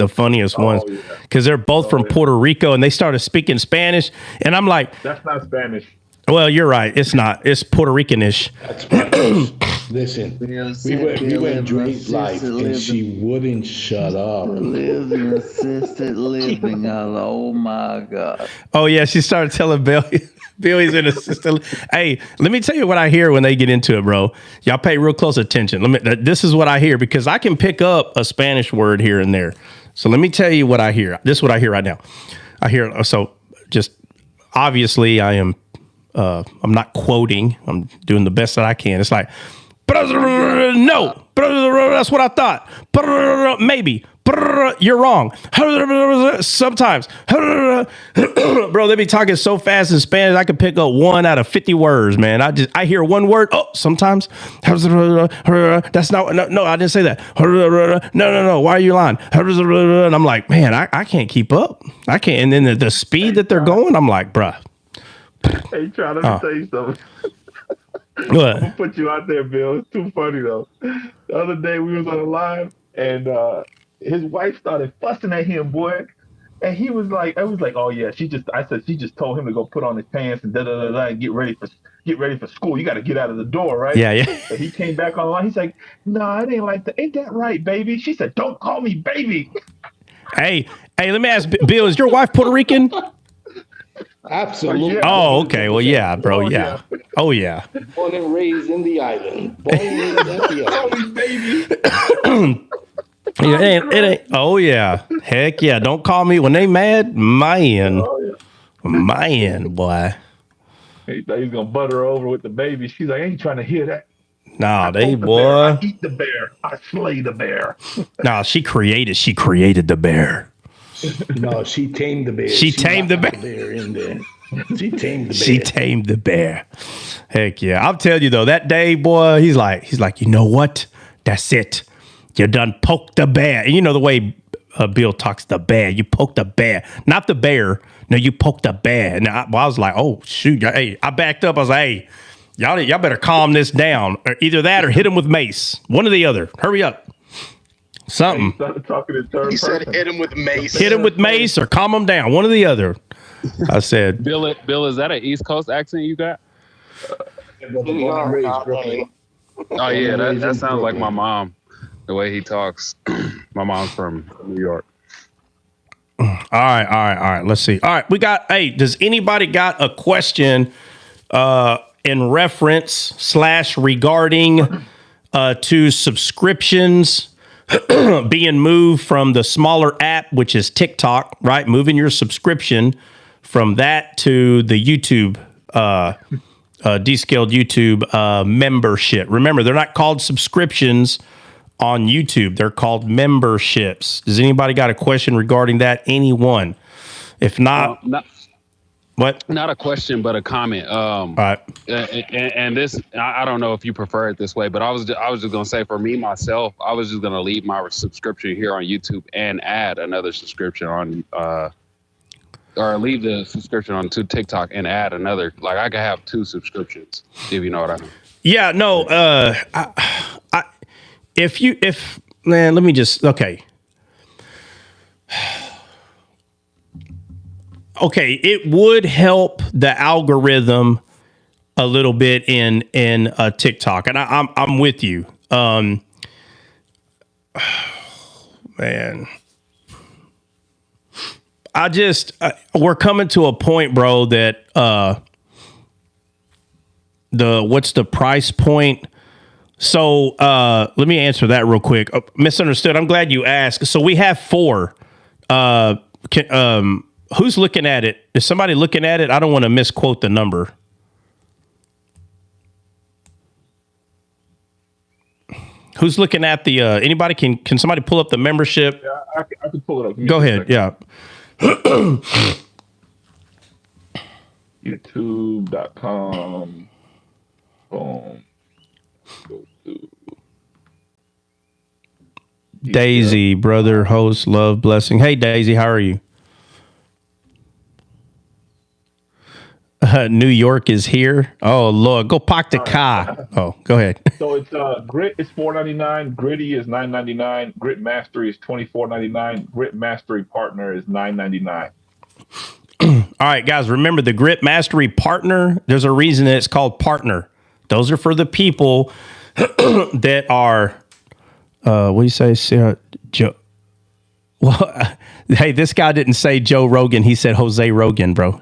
ones because they're both from Puerto Rico and they started speaking Spanish, and I'm like, that's not Spanish. Well, you're right. It's not. It's Puerto Rican-ish. Listen, we went Dre's life, and she wouldn't shut up. Lives in assisted living. Oh my God. Oh yeah, she started telling Billy's in assisted. Hey, let me tell you what I hear when they get into it, bro. Y'all pay real close attention. This is what I hear because I can pick up a Spanish word here and there. So let me tell you what I hear. This is what I hear right now. I hear just obviously I am. I'm not quoting. I'm doing the best that I can. It's like, no, that's what I thought. Maybe. You're wrong. Sometimes. Bro, they be talking so fast in Spanish, I can pick up 1 out of 50 words, man. I hear one word. Oh, sometimes. That's not, no, I didn't say that. No. Why are you lying? And I'm like, man, I can't keep up. I can't. And then the speed that they're going, I'm like, bruh. Hey, try. Let me tell you something. What? I'm gonna put you out there, Bill. It's too funny though. The other day we was on a live, and his wife started fussing at him, boy. And I was like, oh yeah, she just told him to go put on his pants and and get ready get ready for school. You got to get out of the door, right? Yeah. And he came back online. He's like, "No, it ain't like that. Ain't that right, baby?" She said, "Don't call me baby." Hey, let me ask Bill, is your wife Puerto Rican? Absolutely. Oh, okay. Well, yeah, bro. Yeah. Oh, yeah. Born and raised in the island. Born and raised at the island. Baby. It ain't. Oh, yeah. Heck yeah. Don't call me when they mad. Man, boy. He thought he was gonna butter her over with the baby. She's like, "I ain't trying to hear that." Nah, I eat the bear. I slay the bear. Nah, she created the bear. No, she tamed the bear. She tamed the bear. In there. She tamed the bear. She tamed the bear. Heck yeah. I'll tell you though, that day, boy, he's like, you know what? That's it. You done poked the bear. And you know the way Bill talks the bear. You poked the bear. Not the bear. No, you poked the bear. And I was like, oh, shoot. Hey, I backed up. I was like, hey, y'all better calm this down. Or either that or hit him with mace. One or the other. Hurry up. Something. He started talking in third He person. said, "Hit him with mace." Hit him with mace or calm him down. One or the other. I said, Bill, is that an East Coast accent you got? Born and raised Brooklyn. Oh yeah, that sounds like my mom. The way he talks. My mom's from New York. All right. Let's see. All right, we got. Hey, does anybody got a question in reference / regarding to subscriptions being moved from the smaller app, which is TikTok, right? Moving your subscription from that to the YouTube, descaled YouTube membership. Remember, they're not called subscriptions on YouTube. They're called memberships. Does anybody got a question regarding that? Anyone? If not, what? Not a question, but a comment. All right. And this, I don't know if you prefer it this way, but I was just gonna say for me myself, I was just gonna leave my subscription here on YouTube and add another subscription on, or leave the subscription on to TikTok and add another. Like I could have 2 subscriptions, if you know what I mean. Yeah. No. Let me just. Okay. Okay, it would help the algorithm a little bit in TikTok, and I'm with you, man. We're coming to a point, bro, that what's the price point? So let me answer that real quick. Misunderstood. I'm glad you asked. So we have 4. Who's looking at it? Is somebody looking at it? I don't want to misquote the number. Who's looking at the? Anybody can somebody pull up the membership? Yeah, I can pull it up. Go ahead. Yeah. YouTube.com. Boom. Go to Daisy, brother, host, love, blessing. Hey, Daisy, how are you? New York is here. Oh Lord, go park the car. Oh, go ahead. So it's Grit is $4.99, Gritty is $9.99, Grit Mastery is $24.99, Grit Mastery Partner is $9.99. All right, guys, remember the Grit Mastery Partner. There's a reason that it's called Partner. Those are for the people that are. What do you say, Sarah? Joe? Well, hey, this guy didn't say Joe Rogan. He said Jose Rogan, bro.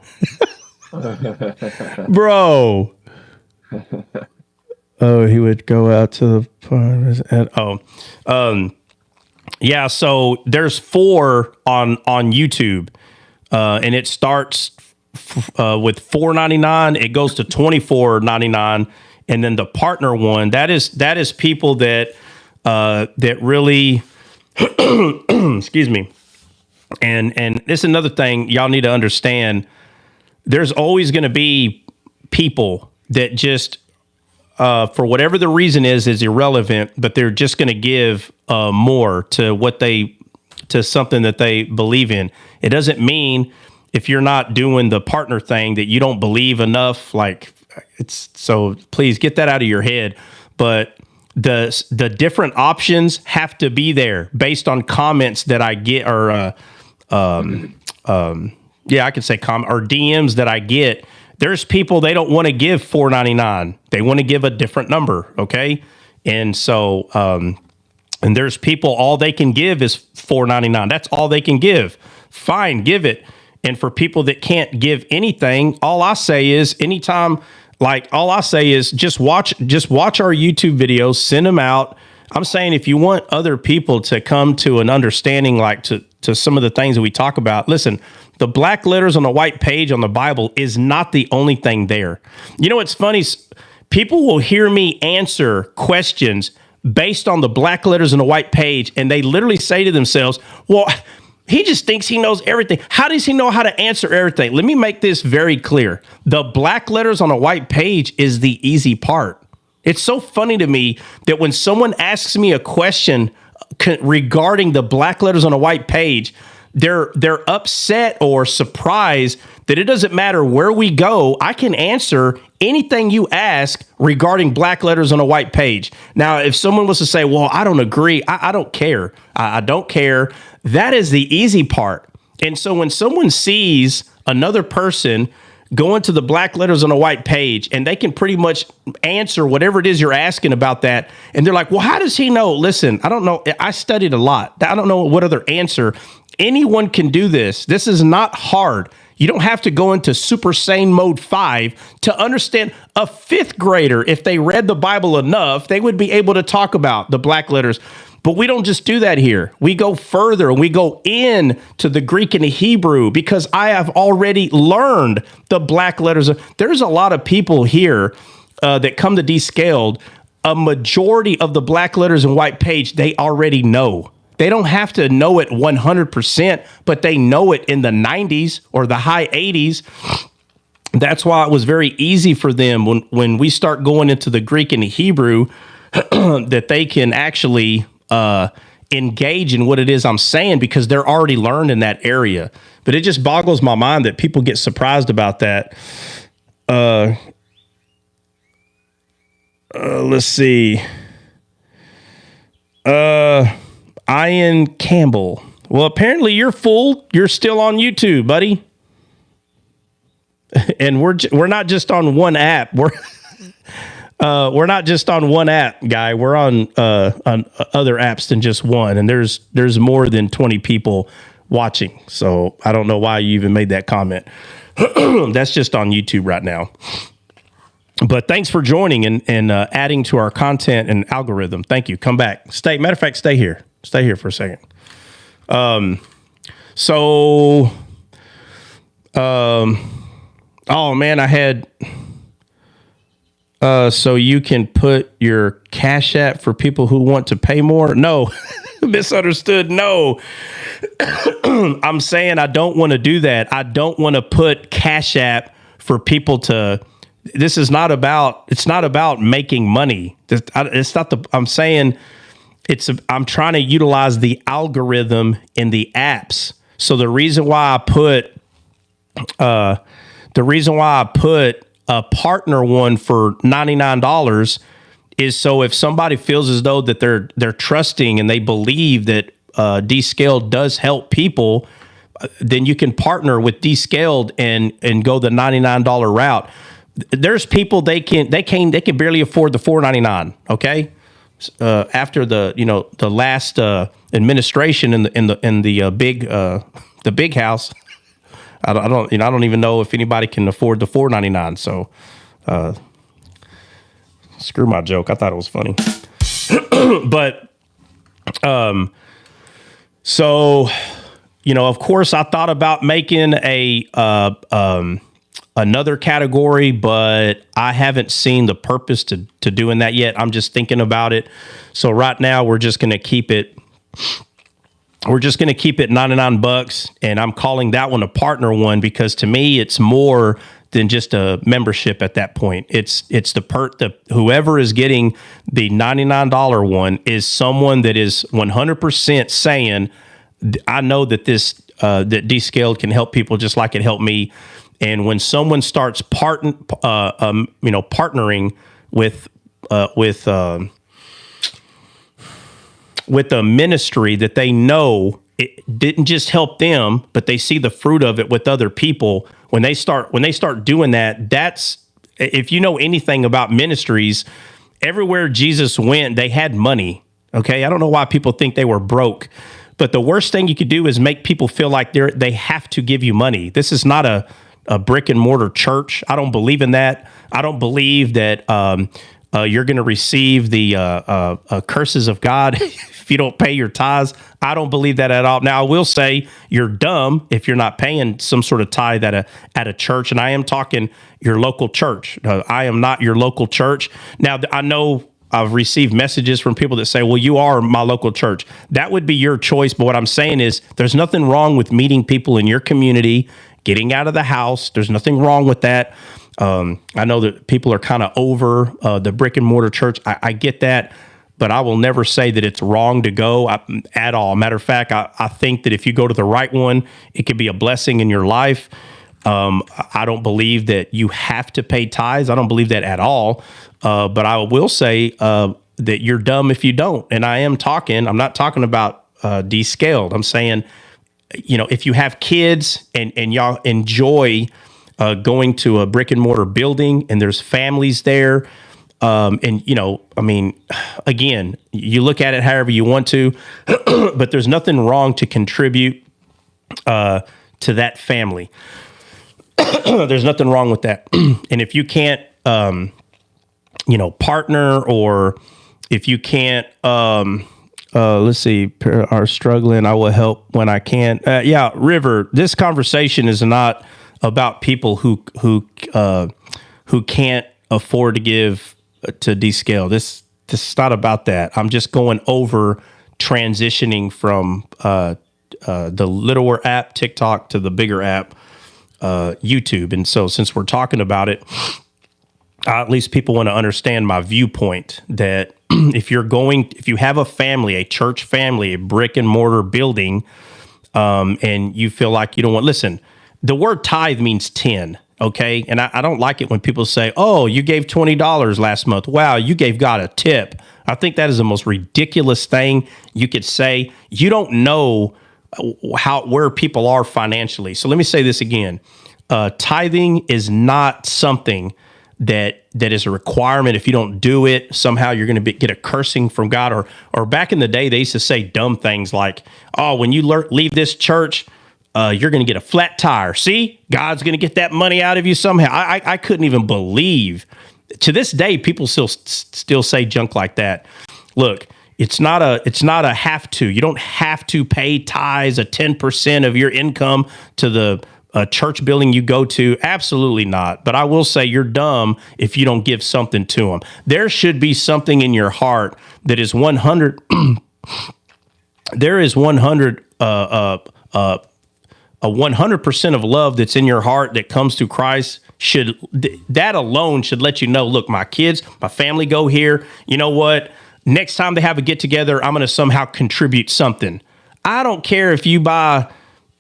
Bro. Oh, he would go out to the partners and yeah, so there's 4 on YouTube. And it starts with $4.99, it goes to $24.99, and then the partner one, that is people that really excuse me. And this is another thing y'all need to understand. There's always going to be people that just, for whatever the reason is irrelevant, but they're just going to give more to something that they believe in. It doesn't mean if you're not doing the partner thing that you don't believe enough. Like so please get that out of your head. But the different options have to be there based on comments that I get or I could say comment or DMs that I get There's people, they don't want to give $4.99. They want to give a different number. Okay. And so, and there's people, all they can give is $4.99. That's all they can give. Fine, give it. And for people that can't give anything, all I say is anytime, all I say is just watch our YouTube videos, send them out. I'm saying if you want other people to come to an understanding, to some of the things that we talk about, listen, the black letters on the white page on the Bible is not the only thing there. You know, what's funny, people will hear me answer questions based on the black letters on the white page, and they literally say to themselves, well, he just thinks he knows everything. How does he know how to answer everything? Let me make this very clear. The black letters on a white page is the easy part. It's so funny to me that when someone asks me a question regarding the black letters on a white page, they're upset or surprised that it doesn't matter where we go. I can answer anything you ask regarding black letters on a white page. Now, if someone was to say, well, I don't agree, I don't care. I don't care. That is the easy part. And so when someone sees another person go into the black letters on a white page and they can pretty much answer whatever it is you're asking about that, and they're like, well, how does he know? Listen, I don't know. I studied a lot. I don't know what other answer. Anyone can do this. This is not hard. You don't have to go into Super Saiyan Mode 5 to understand. A fifth grader, if they read the Bible enough, they would be able to talk about the black letters. But we don't just do that here. We go further. We go in to the Greek and the Hebrew because I have already learned the black letters. There's a lot of people here that come to Descaled. A majority of the black letters and white page, they already know. They don't have to know it 100%, but they know it in the 90s or the high 80s. That's why it was very easy for them when we start going into the Greek and the Hebrew that they can actually engage in what it is I'm saying because they're already learned in that area. But it just boggles my mind that people get surprised about that. Let's see. Ian Campbell. Well, apparently you're full. You're still on YouTube, buddy. And we're not just on one app. We're not just on one app, guy. We're on other apps than just one. And there's more than 20 people watching. So I don't know why you even made that comment. That's just on YouTube right now. But thanks for joining and adding to our content and algorithm. Thank you. Come back. Matter of fact, stay here. Stay here for a second. Oh man, I had. So you can put your Cash App for people who want to pay more? No, misunderstood. No, I'm saying I don't want to do that. I don't want to put Cash App for people to. This is not about. It's not about making money. It's not the. I'm saying. I'm trying to utilize the algorithm in the apps. So the reason why I put a partner one for $99 is so if somebody feels as though that they're trusting and they believe that Descaled does help people, then you can partner with Descaled and go the $99 route. There's people they can barely afford the $4.99. Okay. After the last administration in the big house, I don't even know if anybody can afford the $4.99. So, screw my joke. I thought it was funny, but so of course, I thought about making another category, but I haven't seen the purpose to doing that yet. I'm just thinking about it. So right now we're just going to keep it. We're just going to keep it $99, and I'm calling that one a partner one because to me it's more than just a membership at that point. It's the whoever is getting the $99 one is someone that is 100% saying, I know that this that Descaled can help people just like it helped me. And when someone starts partnering with a ministry that they know it didn't just help them, but they see the fruit of it with other people, when they start doing that, that's, if you know anything about ministries, everywhere Jesus went, they had money. Okay, I don't know why people think they were broke, but the worst thing you could do is make people feel like they have to give you money. This is not a brick and mortar church. I don't believe in that. I don't believe that you're going to receive the curses of God if you don't pay your tithes. I don't believe that at all. Now, I will say you're dumb if you're not paying some sort of tithe at a church, and I am talking your local church. I am not your local church. Now, I know I've received messages from people that say, well, you are my local church. That would be your choice. But what I'm saying is there's nothing wrong with meeting people in your community, getting out of the house. There's nothing wrong with that. I know that people are kind of over the brick and mortar church. I get that, but I will never say that it's wrong to go at all. Matter of fact, I think that if you go to the right one, it could be a blessing in your life. I don't believe that you have to pay tithes. I don't believe that at all. But I will say that you're dumb if you don't. And I'm not talking about descaled. I'm saying, if you have kids and y'all enjoy going to a brick and mortar building and there's families there, again, you look at it however you want to, but there's nothing wrong to contribute to that family. There's nothing wrong with that. And if you can't, partner, or if you can't, let's see, are struggling, I will help when I can. River, this conversation is not about people who can't afford to give to descale. This is not about that. I'm just going over transitioning from the littler app, TikTok, to the bigger app, YouTube. And so since we're talking about it, at least people want to understand my viewpoint that if you have a family, a church family, a brick and mortar building, and you feel like you don't want, listen, the word tithe means 10. Okay. And I don't like it when people say, oh, you gave $20 last month. Wow. You gave God a tip. I think that is the most ridiculous thing you could say. You don't know where people are financially. So let me say this again. Tithing is not something that is a requirement. If you don't do it, somehow you're going to get a cursing from God. Or back in the day, they used to say dumb things like, oh, when you leave this church, you're going to get a flat tire. See, God's going to get that money out of you somehow. I couldn't even believe. To this day, people still say junk like that. Look, it's not a have to. You don't have to pay tithes, 10% of your income to the church building you go to. Absolutely not. But I will say you're dumb if you don't give something to them. There should be something in your heart that is 100. There is 100. A 100% of love that's in your heart that comes through Christ. That alone should let you know, look, my kids, my family go here. You know what? Next time they have a get together, I'm going to somehow contribute something. I don't care if you buy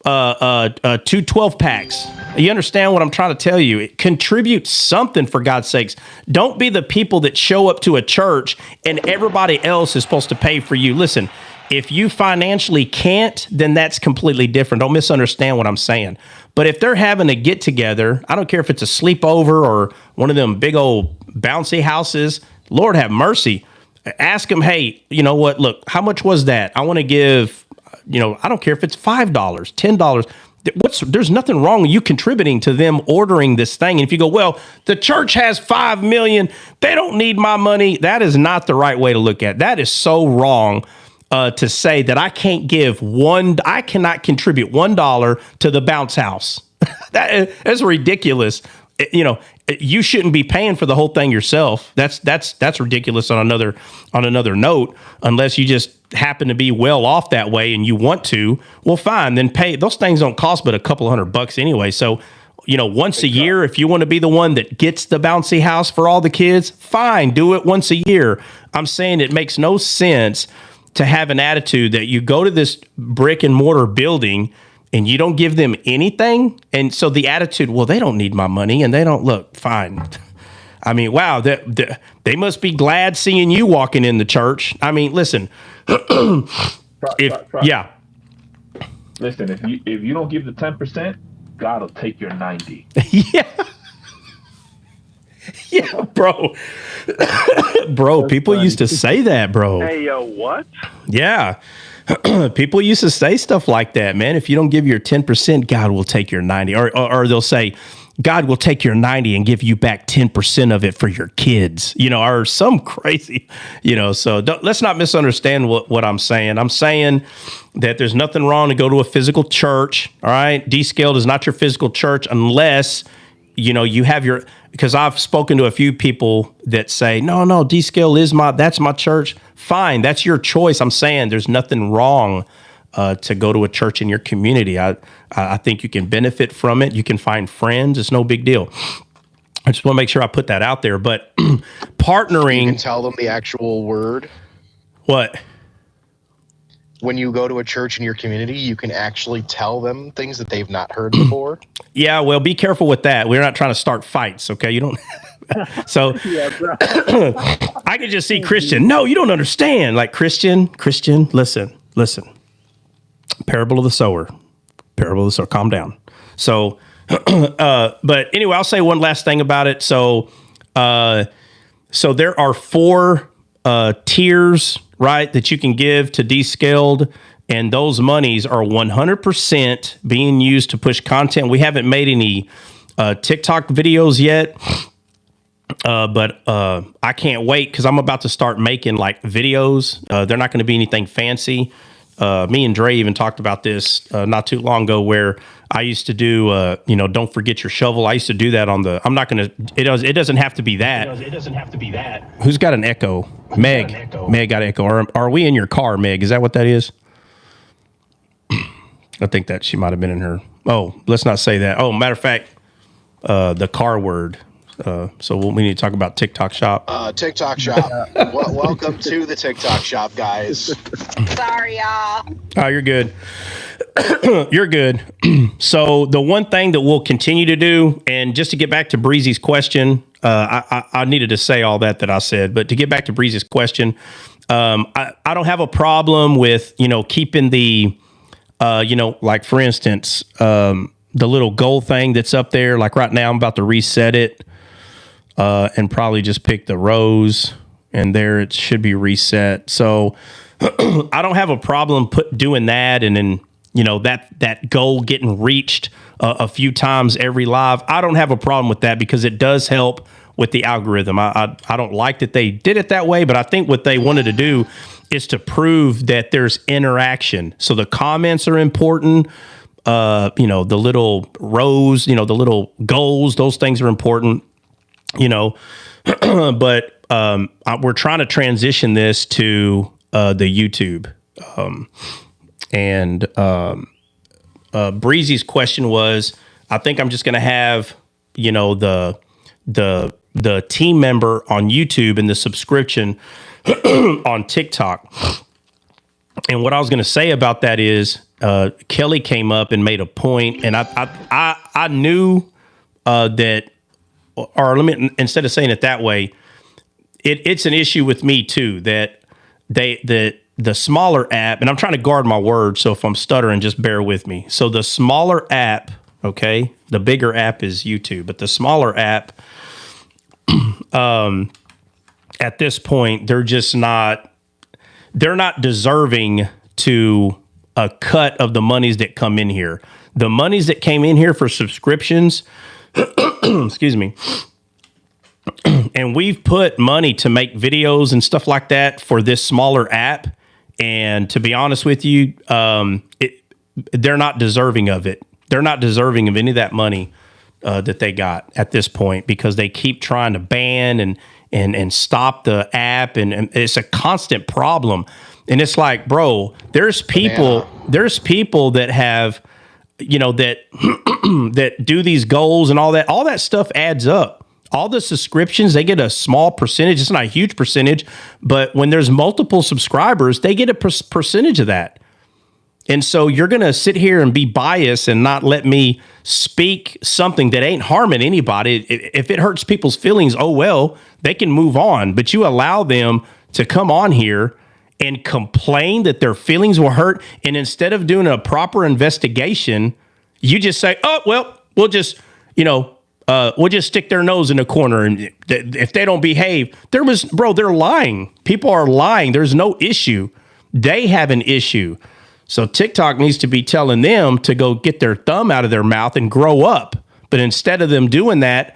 2 12-packs. You understand what I'm trying to tell you? Contribute something, for God's sakes. Don't be the people that show up to a church and everybody else is supposed to pay for you. Listen, if you financially can't, then that's completely different. Don't misunderstand what I'm saying. But if they're having a get together, I don't care if it's a sleepover or one of them big old bouncy houses, Lord have mercy. Ask them, hey, you know what? Look, how much was that? I want to give, I don't care if it's $5, $10. There's nothing wrong with you contributing to them ordering this thing. And if you go, well, the church has 5 million, they don't need my money. That is not the right way to look at it. That is so wrong. To say that I cannot contribute $1 to the bounce house. That's ridiculous. You shouldn't be paying for the whole thing yourself. That's ridiculous on another note, unless you just happen to be well off that way and you want to. Well, fine, then pay. Those things don't cost but a couple $100 anyway. So, once a year, if you want to be the one that gets the bouncy house for all the kids, fine, do it once a year. I'm saying it makes no sense to have an attitude that you go to this brick and mortar building and you don't give them anything. And so the attitude, well, they don't need my money and they don't look fine. I mean, wow, they must be glad seeing you walking in the church. I mean, listen, yeah. Listen, if you don't give the 10%, God will take your 90. Yeah. Yeah, bro. Bro, people used to say that, bro. Hey, yo, what? Yeah. People used to say stuff like that, man. If you don't give your 10%, God will take your 90. Or they'll say, God will take your 90 and give you back 10% of it for your kids, or some crazy, so let's not misunderstand what I'm saying. I'm saying that there's nothing wrong to go to a physical church. All right. Descaled is not your physical church unless, you have because I've spoken to a few people that say, no, Descale that's my church. Fine. That's your choice. I'm saying there's nothing wrong to go to a church in your community. I think you can benefit from it. You can find friends. It's no big deal. I just want to make sure I put that out there. But partnering. You can tell them the actual word. What? When you go to a church in your community, you can actually tell them things that they've not heard before. Yeah, well, be careful with that. We're not trying to start fights, okay? You don't. So I can just see Christian. No, you don't understand. Like Christian, listen. Parable of the sower. Calm down. So, but anyway, I'll say one last thing about it. So there are 4 tiers, right, that you can give to Descaled, and those monies are 100% being used to push content. We haven't made any TikTok videos yet, but I can't wait because I'm about to start making like videos. They're not going to be anything fancy. Me and Dre even talked about this not too long ago, where I used to do, don't forget your shovel. I used to do that on the. I'm not going to. It doesn't have to be that. It doesn't have to be that. Who's got an echo? Meg. Meg got an echo. Are we in your car, Meg? Is that what that is? I think that she might have been in her. Oh, let's not say that. Oh, matter of fact, the car word. So we need to talk about TikTok Shop. TikTok Shop. Welcome to the TikTok Shop, guys. Sorry, y'all. Oh, you're good. You're good. So the one thing that we'll continue to do, and just to get back to Breezy's question, I needed to say all that I said, but to get back to Breezy's question, I don't have a problem with, keeping the, like for instance, the little goal thing that's up there. Like right now I'm about to reset it. And probably just pick the rows, and there it should be reset. So I don't have a problem doing that, and then that goal getting reached a few times every live. I don't have a problem with that because it does help with the algorithm. I don't like that they did it that way, but I think what they wanted to do is to prove that there's interaction. So the comments are important. The little rows, the little goals, those things are important. But we're trying to transition this to the YouTube. Breezy's question was, I think I'm just going to have, the team member on YouTube and the subscription on TikTok. And what I was going to say about that is, Kelly came up and made a point, and I knew that. Or instead of saying it that way, it's an issue with me too, that the smaller app, and I'm trying to guard my words, so if I'm stuttering, just bear with me. So the smaller app, okay, the bigger app is YouTube, but the smaller app, at this point, they're not deserving to a cut of the monies that come in here. The monies that came in here for subscriptions, excuse me. And we've put money to make videos and stuff like that for this smaller app. And to be honest with you, they're not deserving of it. They're not deserving of any of that money that they got at this point, because they keep trying to ban and stop the app. And it's a constant problem. And it's like, bro, there's people that have, that do these goals and all that stuff adds up. All the subscriptions, they get a small percentage. It's not a huge percentage, but when there's multiple subscribers, they get a percentage of that. And so you're going to sit here and be biased and not let me speak something that ain't harming anybody. If it hurts people's feelings, oh, well, they can move on. But you allow them to come on here and complain that their feelings were hurt. And instead of doing a proper investigation, You just say, oh, well, we'll just stick their nose in a corner. And if they don't behave, they're lying. People are lying. There's no issue. They have an issue. So TikTok needs to be telling them to go get their thumb out of their mouth and grow up. But instead of them doing that,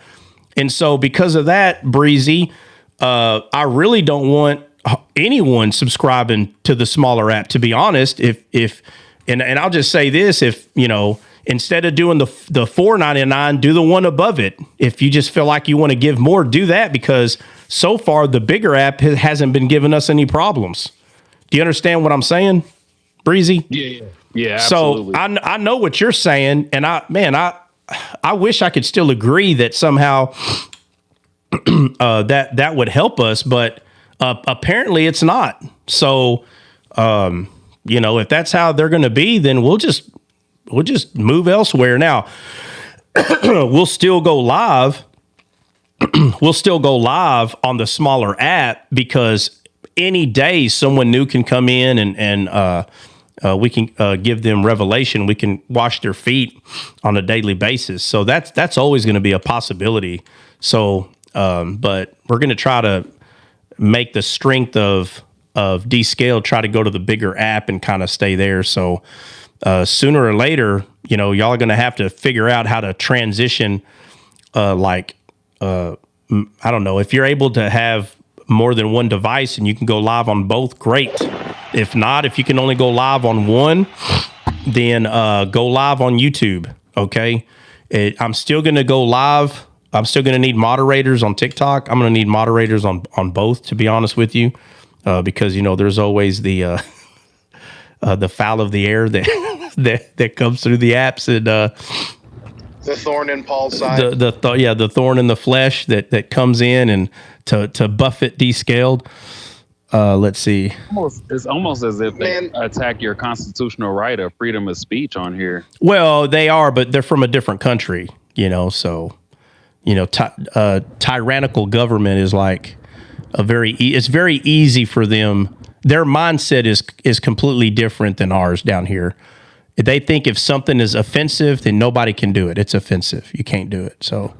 and so because of that, Breezy, I really don't want anyone subscribing to the smaller app, to be honest. And I'll just say this, instead of doing the $4.99, do the one above it. If you just feel like you want to give more, do that, because so far the bigger app hasn't been giving us any problems. Do you understand what I'm saying, Breezy? Yeah. Absolutely. So I know what you're saying, and I wish I could still agree that somehow that would help us, but apparently it's not. So if that's how they're going to be, then we'll just move elsewhere. Now we'll still go live. We'll still go live on the smaller app, because any day someone new can come in and we can give them revelation. We can wash their feet on a daily basis. So that's always going to be a possibility. So, but we're going to try to make the strength of Descale, try to go to the bigger app and kind of stay there. So sooner or later, y'all are going to have to figure out how to transition. I don't know, if you're able to have more than one device and you can go live on both, great. If not, if you can only go live on one, then go live on YouTube. Okay. I'm still going to go live. I'm still going to need moderators on TikTok. I'm going to need moderators on both, to be honest with you, because, there's always the foul of the air that comes through the apps, and the thorn in Paul's side. The thorn in the flesh that comes in and to buffet Descaled. Let's see. It's almost as if they attack your constitutional right of freedom of speech on here. Well, they are, but they're from a different country, so, tyrannical government is like it's very easy for them. Their mindset is completely different than ours down here. They think if something is offensive, then nobody can do it. It's offensive. You can't do it. So,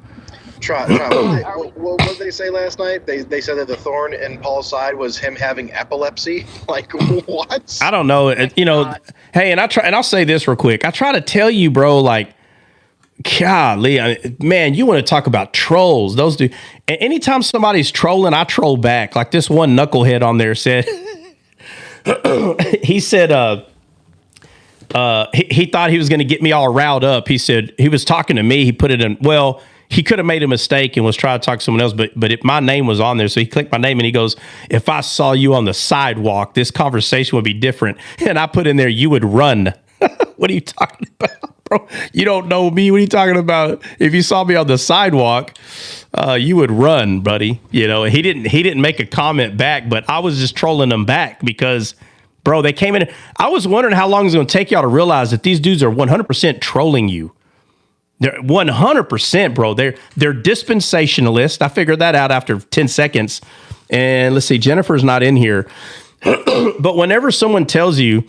what did they say last night? They said that the thorn in Paul's side was him having epilepsy. Like, what? I don't know. Hey, and I'll say this real quick. I try to tell you, bro, like, golly, man, you want to talk about trolls? Those do. Anytime somebody's trolling, I troll back. Like this one knucklehead on there said, he said, he thought he was going to get me all riled up. He said he was talking to me. He put it in. Well, he could have made a mistake and was trying to talk to someone else, but my name was on there. So he clicked my name and he goes, if I saw you on the sidewalk, this conversation would be different. And I put in there, you would run. What are you talking about, bro? You don't know me. What are you talking about? If you saw me on the sidewalk, you would run, buddy. He didn't make a comment back, but I was just trolling him back because, bro, they came in. I was wondering how long it's going to take y'all to realize that these dudes are 100% trolling you. They're 100%, bro. They're dispensationalists. I figured that out after 10 seconds. And let's see, Jennifer's not in here. But whenever someone tells you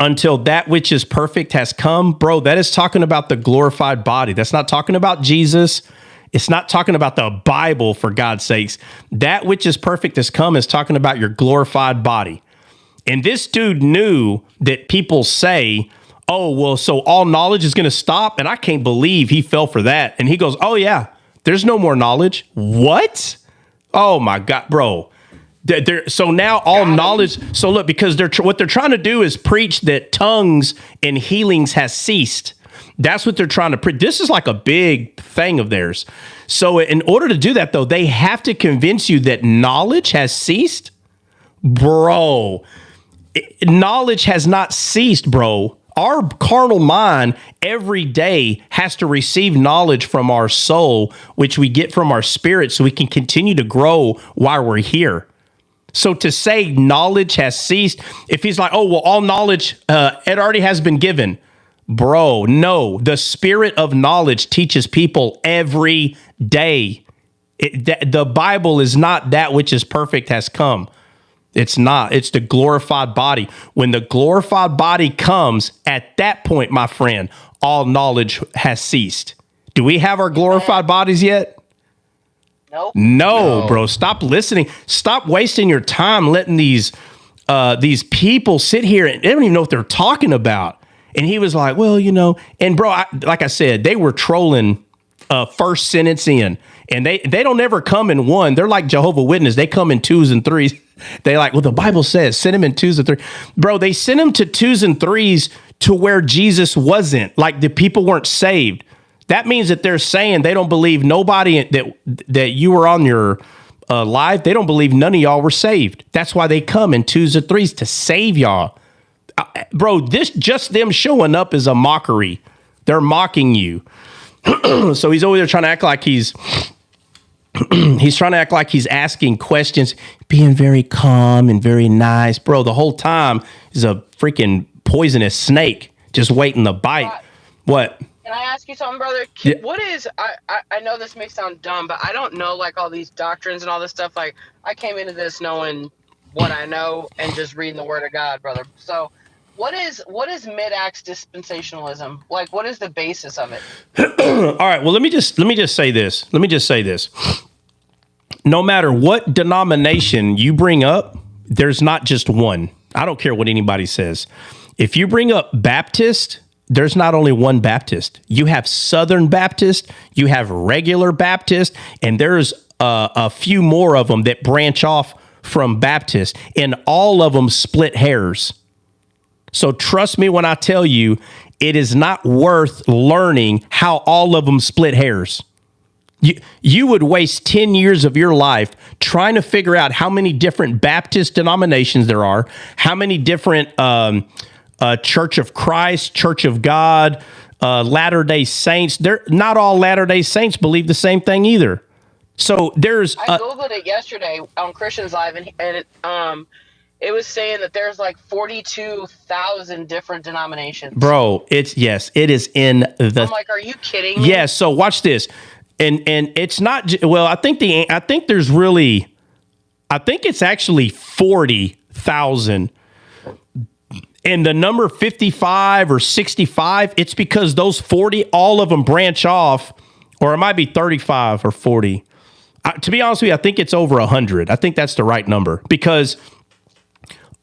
until that which is perfect has come, bro, that is talking about the glorified body. That's not talking about Jesus. It's not talking about the Bible, for God's sakes. That which is perfect has come is talking about your glorified body. And this dude knew that people say, oh, well, so all knowledge is going to stop? And I can't believe he fell for that. And he goes, oh, yeah, there's no more knowledge. What? Oh, my God, bro. So now all knowledge. So look, because what they're trying to do is preach that tongues and healings has ceased. That's what they're trying to preach. This is like a big thing of theirs. So in order to do that, though, they have to convince you that knowledge has ceased. Bro, knowledge has not ceased, bro. Our carnal mind every day has to receive knowledge from our soul, which we get from our spirit, so we can continue to grow while we're here. So to say knowledge has ceased, if he's like, oh, well, all knowledge, it already has been given. Bro, no, the spirit of knowledge teaches people every day. The Bible is not that which is perfect has come. It's not. It's the glorified body. When the glorified body comes, at that point, my friend, all knowledge has ceased. Do we have our glorified bodies yet? Nope. No, bro. Stop listening. Stop wasting your time letting these people sit here and they don't even know what they're talking about. And he was like, well, and bro, like I said, they were trolling first sentence in. And they don't ever come in one. They're like Jehovah's Witness. They come in 2s and 3s. They like, well, the Bible says send them in 2s and 3s. Bro, they sent them to 2s and 3s to where Jesus wasn't. Like the people weren't saved. That means that they're saying they don't believe nobody that you were on your live. They don't believe none of y'all were saved. That's why they come in 2s or 3s to save y'all. Bro, this just them showing up is a mockery. They're mocking you. So he's over there trying to act like he's trying to act like he's asking questions, being very calm and very nice. Bro, the whole time is a freaking poisonous snake just waiting to bite. What? Can I ask you something, brother? What is, I know this may sound dumb, but I don't know like all these doctrines and all this stuff. Like I came into this knowing what I know and just reading the word of God, brother. So what is mid-acts dispensationalism? Like what is the basis of it? All right, well, let me just say this. No matter what denomination you bring up, there's not just one. I don't care what anybody says. If you bring up Baptist, there's not only one Baptist. You have Southern Baptist, you have regular Baptist, and there's a few more of them that branch off from Baptist, and all of them split hairs. So trust me when I tell you, it is not worth learning how all of them split hairs. You would waste 10 years of your life trying to figure out how many different Baptist denominations there are, how many different Church of Christ, Church of God, Latter-day Saints. Not all Latter-day Saints believe the same thing either. So there's... I Googled it yesterday on Christian's Live, and it was saying that there's like 42,000 different denominations. Bro, it is in the... I'm like, are you kidding me? Yeah, so watch this. And it's not... Well, I think it's actually 40,000. And the number 55 or 65, it's because those 40, all of them branch off, or it might be 35 or 40. To be honest with you, I think it's over 100. I think that's the right number because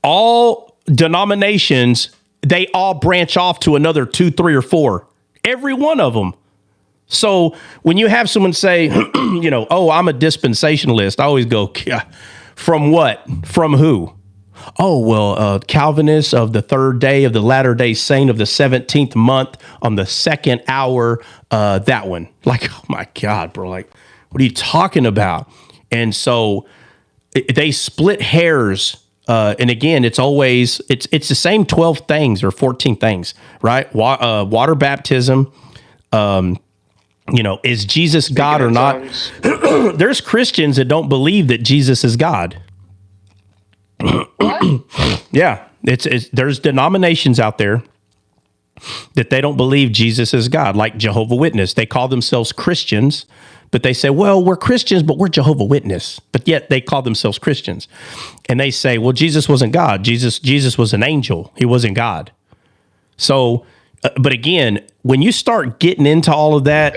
all denominations, they all branch off to another 2, 3, or 4. Every one of them. So when you have someone say, oh, I'm a dispensationalist, I always go, yeah, from what? From who? Oh, well, Calvinists of the third day of the Latter-day Saint of the 17th month on the second hour, that one. Like, oh my God, bro. Like, what are you talking about? And so they split hairs. And again, it's always, it's the same 12 things or 14 things, right? Water baptism, is Jesus God or not? There's Christians that don't believe that Jesus is God. Yeah, there's denominations out there that they don't believe Jesus is God, like Jehovah's Witness. They call themselves Christians, but they say, well, we're Christians, but we're Jehovah's Witness. But yet they call themselves Christians. And they say, well, Jesus wasn't God. Jesus was an angel. He wasn't God. So, but again, when you start getting into all of that,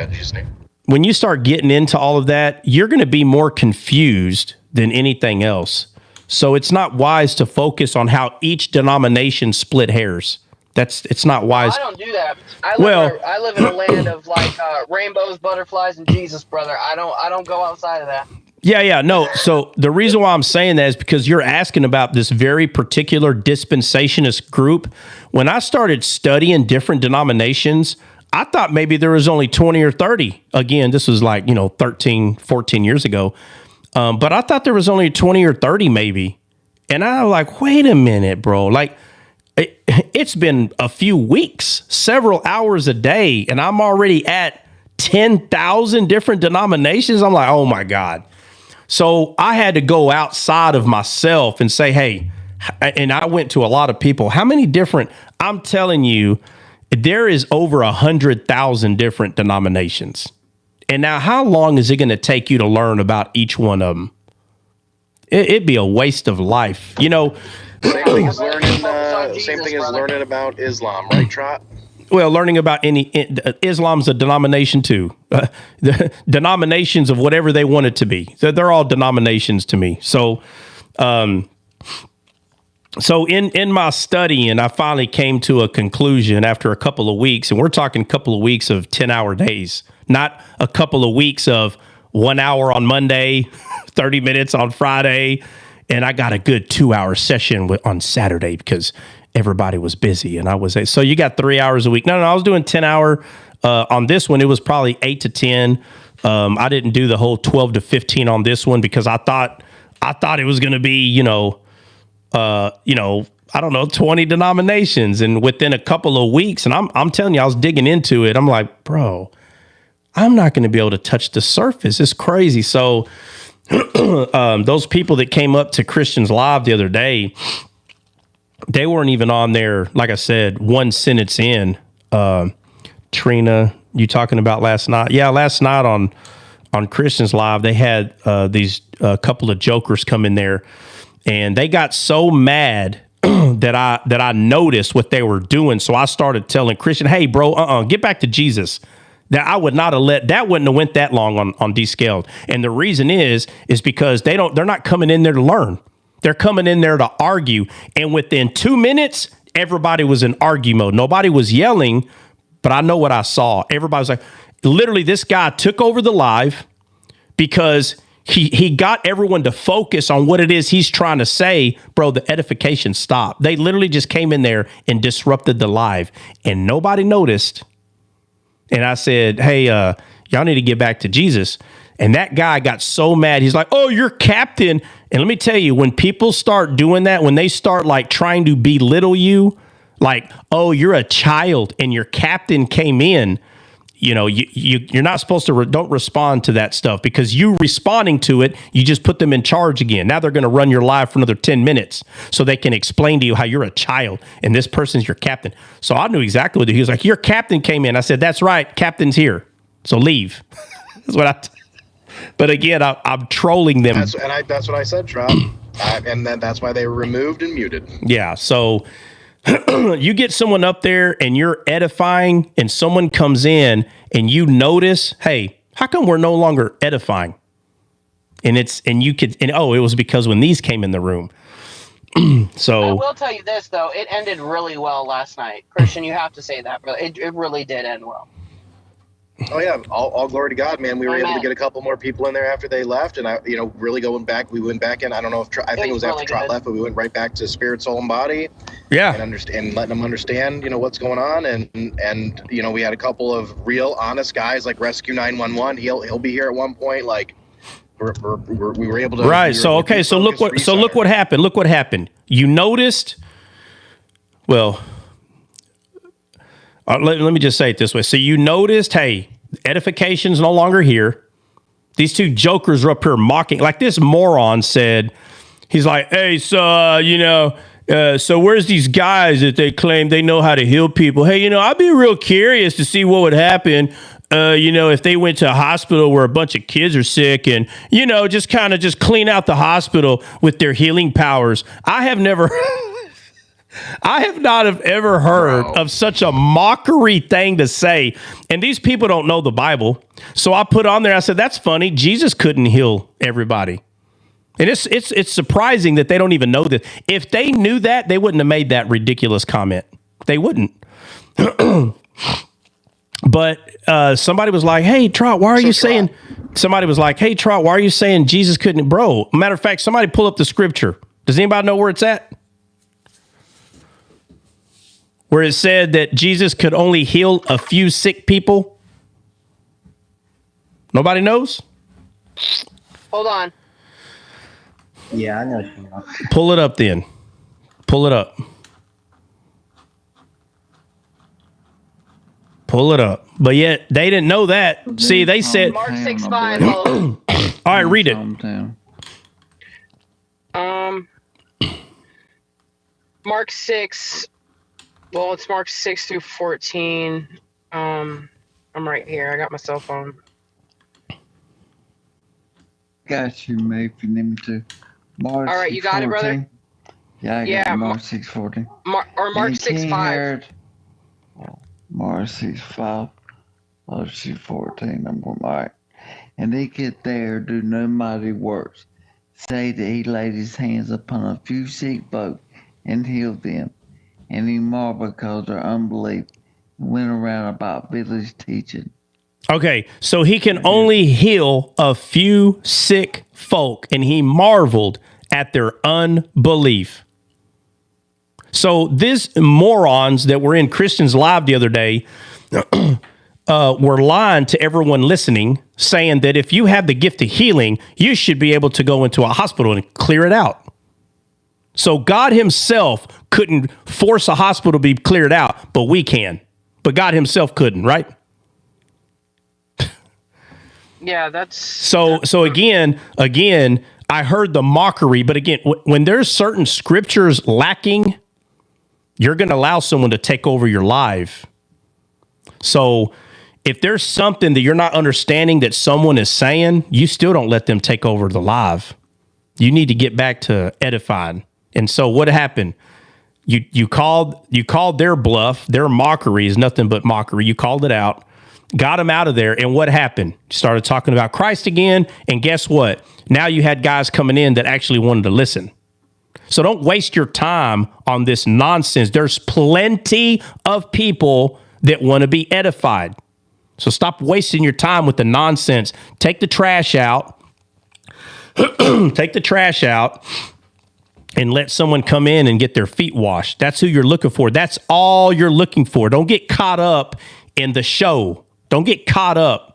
you're going to be more confused than anything else. So it's not wise to focus on how each denomination split hairs. It's not wise. I don't do that. I live in a land of like rainbows, butterflies, and Jesus, brother. I don't go outside of that. Yeah, no. So the reason why I'm saying that is because you're asking about this very particular dispensationist group. When I started studying different denominations, I thought maybe there was only 20 or 30. Again, this was like, 13, 14 years ago. But I thought there was only 20 or 30 maybe. And I was like, wait a minute, bro. Like, it's been a few weeks, several hours a day, and I'm already at 10,000 different denominations. I'm like, oh my God. So I had to go outside of myself and say, hey, and I went to a lot of people. How many different, I'm telling you, there is over 100,000 different denominations. And now how long is it going to take you to learn about each one of them? it'd be a waste of life. You know, Same thing as learning about Islam, right, Trot? well, learning about Islam's a denomination too. The denominations of whatever they want it to be. They're all denominations to me. So, so in my study, and I finally came to a conclusion after a couple of weeks, and we're talking a couple of weeks of 10-hour days, not a couple of weeks of 1 hour on Monday, 30 minutes on Friday. And I got a good 2-hour session on Saturday because everybody was busy. And I was, so you got 3 hours a week. No, I was doing 10-hour on this one. It was probably 8 to 10. I didn't do the whole 12 to 15 on this one because I thought it was going to be, I don't know, 20 denominations. And within a couple of weeks, and I'm telling you, I was digging into it. I'm like, bro, I'm not going to be able to touch the surface. It's crazy. So those people that came up to Christians Live the other day, they weren't even on there. Like I said, one sentence in. Trina, you talking about last night? Yeah, last night on Christians Live, they had these couple of jokers come in there, and they got so mad that I noticed what they were doing. So I started telling Christian, "Hey, bro, get back to Jesus." That I would not have that wouldn't have went that long on Descaled. And the reason is because they're not coming in there to learn. They're coming in there to argue. And within 2 minutes, everybody was in argue mode. Nobody was yelling, but I know what I saw. Everybody was like, literally, this guy took over the live because he got everyone to focus on what it is he's trying to say. Bro, the edification stopped. They literally just came in there and disrupted the live, and nobody noticed. And I said, hey, y'all need to get back to Jesus. And that guy got so mad. He's like, oh, you're captain. And let me tell you, when people start doing that, when they start like trying to belittle you, like, oh, you're a child and your captain came in, you're not supposed to don't respond to that stuff, because you responding to it, you just put them in charge again. Now they're going to run your live for another 10 minutes so they can explain to you how you're a child and this person's your captain. So I knew exactly what he was like. Your captain came in. I said, that's right. Captain's here. So leave. That's what but again, I'm trolling them. That's what I said, Trout. And that's why they were removed and muted. Yeah. So you get someone up there and you're edifying, and someone comes in and you notice, hey, how come we're no longer edifying? And it was because when these came in the room. So I will tell you this though, it ended really well last night. Christian, you have to say that, bro. It really did end well. Oh yeah, all glory to God, man. We were able to get a couple more people in there after they left, and really going back. We went back in. I don't know if I think it was after Trot left, but we went right back to Spirit, Soul, and Body. Yeah, and letting them understand, what's going on, and we had a couple of real honest guys like Rescue 911. He'll be here at one point. Like we were able to. Right. So okay. So look what happened. Look what happened. You noticed. Well. Let me just say it this way. So you noticed, hey, edification's no longer here. These two jokers are up here mocking. Like this moron said, he's like, hey, so, so where's these guys that they claim they know how to heal people? Hey, I'd be real curious to see what would happen, if they went to a hospital where a bunch of kids are sick and, just kind of just clean out the hospital with their healing powers. I have not ever heard of such a mockery thing to say. And these people don't know the Bible. So I put on there, I said, that's funny. Jesus couldn't heal everybody. And it's surprising that they don't even know this. If they knew that, they wouldn't have made that ridiculous comment. They wouldn't. But somebody was like, hey, Trot, why are you saying... Somebody was like, hey, Trot, why are you saying Jesus couldn't... Bro, matter of fact, somebody pull up the scripture. Does anybody know where it's at? Where it said that Jesus could only heal a few sick people? Nobody knows? Hold on. Yeah, I know what you know. Pull it up then. Pull it up. Pull it up. But yet, they didn't know that. See, they said... Mark 6:5. All right, read it. Mark 6... Well, it's Mark 6 through 14. I'm right here. I got my cell phone. Got you, mate, if you need me to. Mark All right, you got it, brother? Yeah, I got Mark 6:14. Mark 6:5. Mark 6:5. Mark 6:14. Number Mark. And he could there do no mighty works, save that he laid his hands upon a few sick folk and healed them. And he marveled because of their unbelief and went around about village teaching. Okay, so he can only heal a few sick folk, and he marveled at their unbelief. So these morons that were in Christians Live the other day were lying to everyone listening, saying that if you have the gift of healing, you should be able to go into a hospital and clear it out. So God himself couldn't force a hospital to be cleared out, but we can. But God himself couldn't, right? Yeah, that's so again, I heard the mockery, but again, when there's certain scriptures lacking, you're going to allow someone to take over your life. So if there's something that you're not understanding that someone is saying, you still don't let them take over the live. You need to get back to edifying. And so what happened? You called their bluff. Their mockery is nothing but mockery. You called it out, got them out of there. And what happened? You started talking about Christ again. And guess what? Now you had guys coming in that actually wanted to listen. So don't waste your time on this nonsense. There's plenty of people that want to be edified. So stop wasting your time with the nonsense. Take the trash out. Take the trash out and let someone come in and get their feet washed. That's who you're looking for. That's all you're looking for. Don't get caught up in the show. Don't get caught up.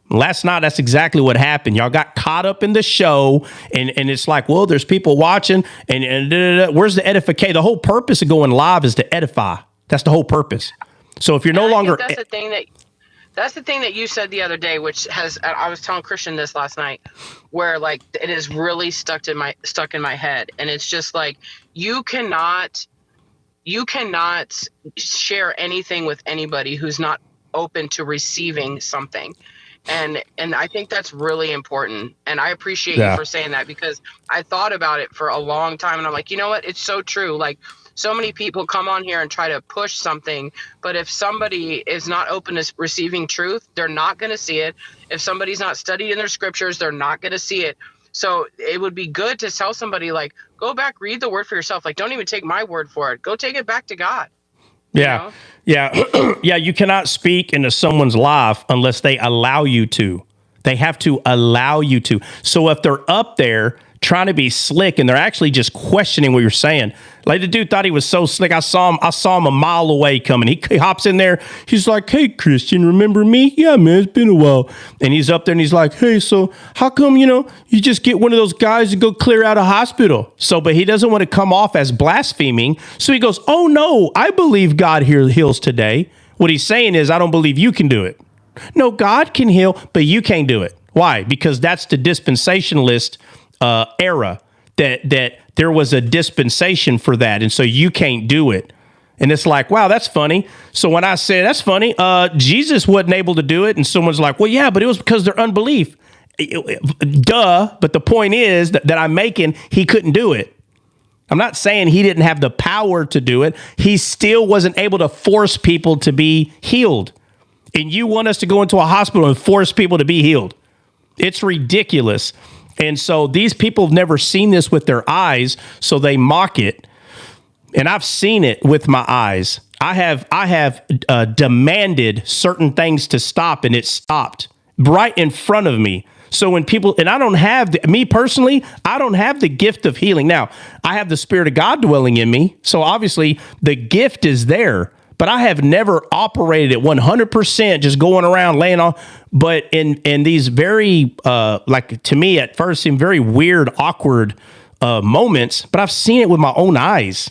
Last night, that's exactly what happened. Y'all got caught up in the show, and it's like, well, there's people watching, and where's the edification? The whole purpose of going live is to edify. That's the whole purpose. So if you're no longer... That's the thing that you said the other day, which I was telling Christian this last night, where like it is really stuck in my head. And it's just like, you cannot share anything with anybody who's not open to receiving something. And I think that's really important. And I appreciate you for saying that, because I thought about it for a long time, and I'm like, you know what? It's so true. Like, so many people come on here and try to push something, but if somebody is not open to receiving truth, they're not going to see it. If somebody's not studied in their scriptures, they're not going to see it. So it would be good to tell somebody, like, go back, read the word for yourself. Like, don't even take my word for it. Go take it back to God. Yeah. Yeah. You cannot speak into someone's life unless they allow you to. They have to allow you to. So if they're up there trying to be slick and they're actually just questioning what you're saying, like the dude thought he was so slick. I saw him a mile away coming. He hops in there. He's like, hey, Christian, remember me? Yeah, man, it's been a while. And he's up there and he's like, hey, so how come, you just get one of those guys to go clear out a hospital? So, but he doesn't want to come off as blaspheming. So he goes, oh, no, I believe God heals today. What he's saying is, I don't believe you can do it. No, God can heal, but you can't do it. Why? Because that's the dispensationalist era, that there was a dispensation for that. And so you can't do it. And it's like, wow, that's funny. So when I say that's funny, Jesus wasn't able to do it. And someone's like, well, yeah, but it was because of their unbelief. Duh. But the point is that I'm making, he couldn't do it. I'm not saying he didn't have the power to do it. He still wasn't able to force people to be healed. And you want us to go into a hospital and force people to be healed. It's ridiculous. And so these people have never seen this with their eyes, so they mock it. And I've seen it with my eyes. I have demanded certain things to stop, and it stopped right in front of me. So when people, and I don't have, me personally, I don't have the gift of healing. Now, I have the Spirit of God dwelling in me, so obviously the gift is there. But I have never operated at 100%, just going around laying on. But in these very, like to me at first, seemed very weird, awkward moments. But I've seen it with my own eyes.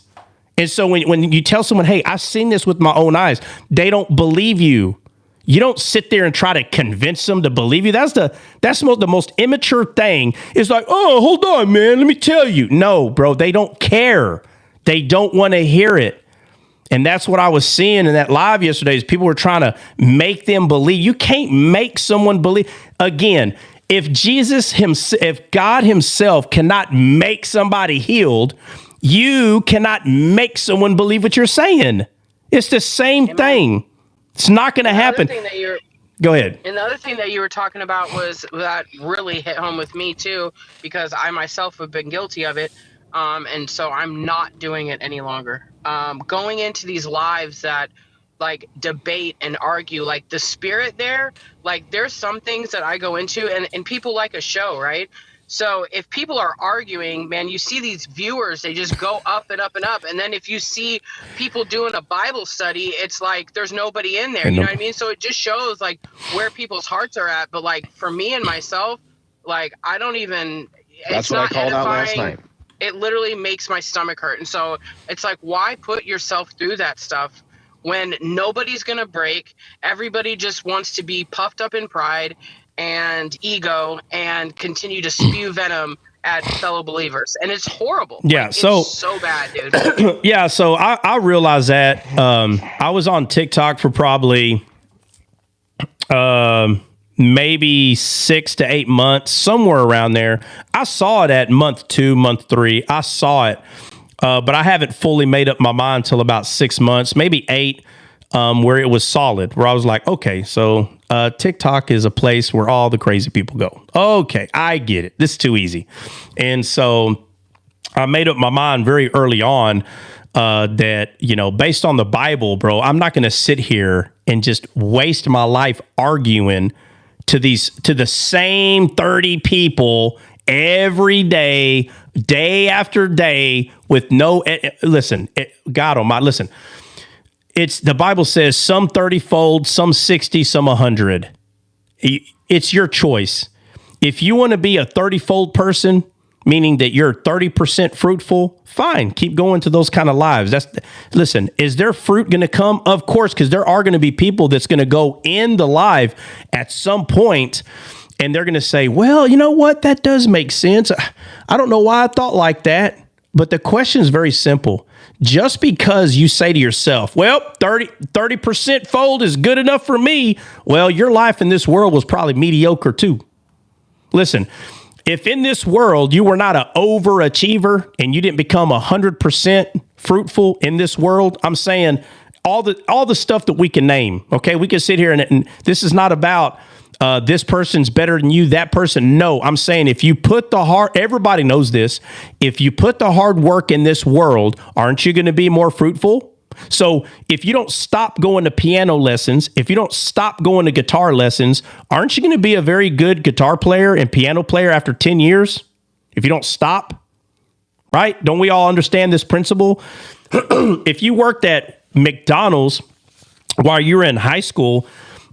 And so when you tell someone, hey, I've seen this with my own eyes, they don't believe you. You don't sit there and try to convince them to believe you. That's the most immature thing. It's like, oh, hold on, man, let me tell you. No, bro, they don't care. They don't want to hear it. And that's what I was seeing in that live yesterday is people were trying to make them believe. You can't make someone believe. Again, If if God himself cannot make somebody healed, you cannot make someone believe what you're saying. It's the same thing. It's not going to happen. Go ahead. And the other thing that you were talking about was that really hit home with me too, because I myself have been guilty of it. And so I'm not doing it any longer. Going into these lives that like debate and argue, like the spirit there, like there's some things that I go into and people like a show, right? So if people are arguing, man, you see these viewers, they just go up and up and up. And then if you see people doing a Bible study, it's like there's nobody in there. You know what I mean? So it just shows like where people's hearts are at. But like for me and myself, like I don't even. That's what I called out last night. It literally makes my stomach hurt. And so it's like, why put yourself through that stuff when nobody's going to break? Everybody just wants to be puffed up in pride and ego and continue to spew venom at fellow believers. And it's horrible. Yeah. Like, it's so bad, dude. Yeah. So I realized that I was on TikTok for probably maybe 6 to 8 months, somewhere around there. I saw it at month 2, month 3. I saw it, but I haven't fully made up my mind till about 6 months, maybe 8, where it was solid, where I was like, okay, so TikTok is a place where all the crazy people go. Okay, I get it. This is too easy. And so I made up my mind very early on that, you know, based on the Bible, bro, I'm not going to sit here and just waste my life arguing to the same 30 people every day, day after day with no, listen, God Almighty, listen, it's the Bible says some 30-fold, some 60, some 100. It's your choice. If you want to be a 30-fold person, meaning that you're 30% fruitful, fine, keep going to those kind of lives. Listen, is there fruit going to come? Of course, because there are going to be people that's going to go in the live at some point and they're going to say, well, you know what? That does make sense. I don't know why I thought like that. But the question is very simple. Just because you say to yourself, well, 30% fold is good enough for me, well, your life in this world was probably mediocre too. Listen, if in this world you were not an overachiever and you didn't become 100% fruitful in this world, I'm saying all the stuff that we can name, okay? We can sit here and this is not about this person's better than you, that person. No, I'm saying if you put everybody knows this, if you put the hard work in this world, aren't you going to be more fruitful? So if you don't stop going to piano lessons, if you don't stop going to guitar lessons, aren't you going to be a very good guitar player and piano player after 10 years? If you don't stop, right? Don't we all understand this principle? If you worked at McDonald's while you were in high school,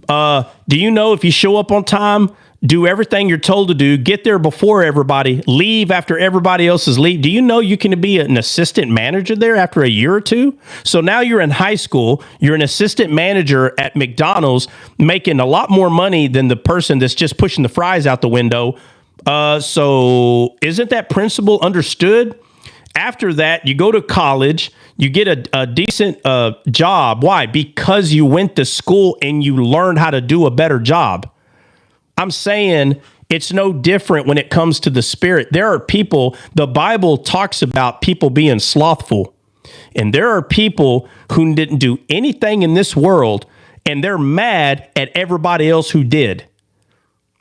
do you know if you show up on time, do everything you're told to do, get there before everybody, leave after everybody else's leave, do you know you can be an assistant manager there after a year or two? So now you're in high school, you're an assistant manager at McDonald's, making a lot more money than the person that's just pushing the fries out the window. So isn't that principle understood? After that, you go to college, you get a decent job. Why? Because you went to school and you learned how to do a better job. I'm saying it's no different when it comes to the spirit. There are people, the Bible talks about people being slothful. And there are people who didn't do anything in this world and they're mad at everybody else who did.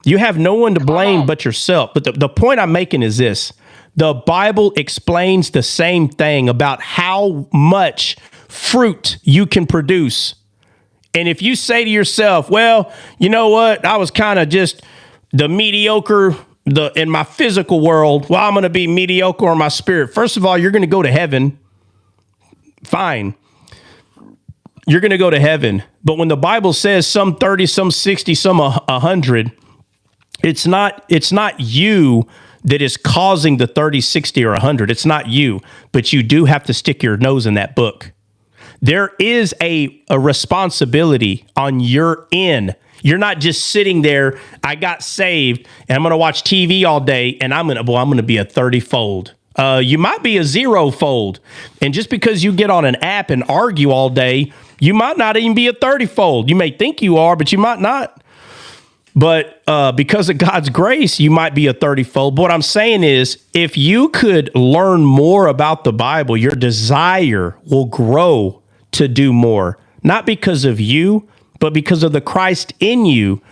You have no one to blame but yourself. But the point I'm making is this. The Bible explains the same thing about how much fruit you can produce. And if you say to yourself, well, you know what? I was kind of just the mediocre in my physical world. Well, I'm going to be mediocre in my spirit. First of all, you're going to go to heaven. Fine. You're going to go to heaven. But when the Bible says some 30, some 60, some 100, it's not you that is causing the 30, 60, or 100. It's not you, but you do have to stick your nose in that book. There is a responsibility on your end. You're not just sitting there, I got saved, and I'm going to watch TV all day, and I'm going to be a 30-fold. You might be a 0-fold. And just because you get on an app and argue all day, you might not even be a 30-fold. You may think you are, but you might not. But because of God's grace, you might be a 30-fold. But what I'm saying is, if you could learn more about the Bible, your desire will grow to do more. Not because of you, but because of the Christ in you.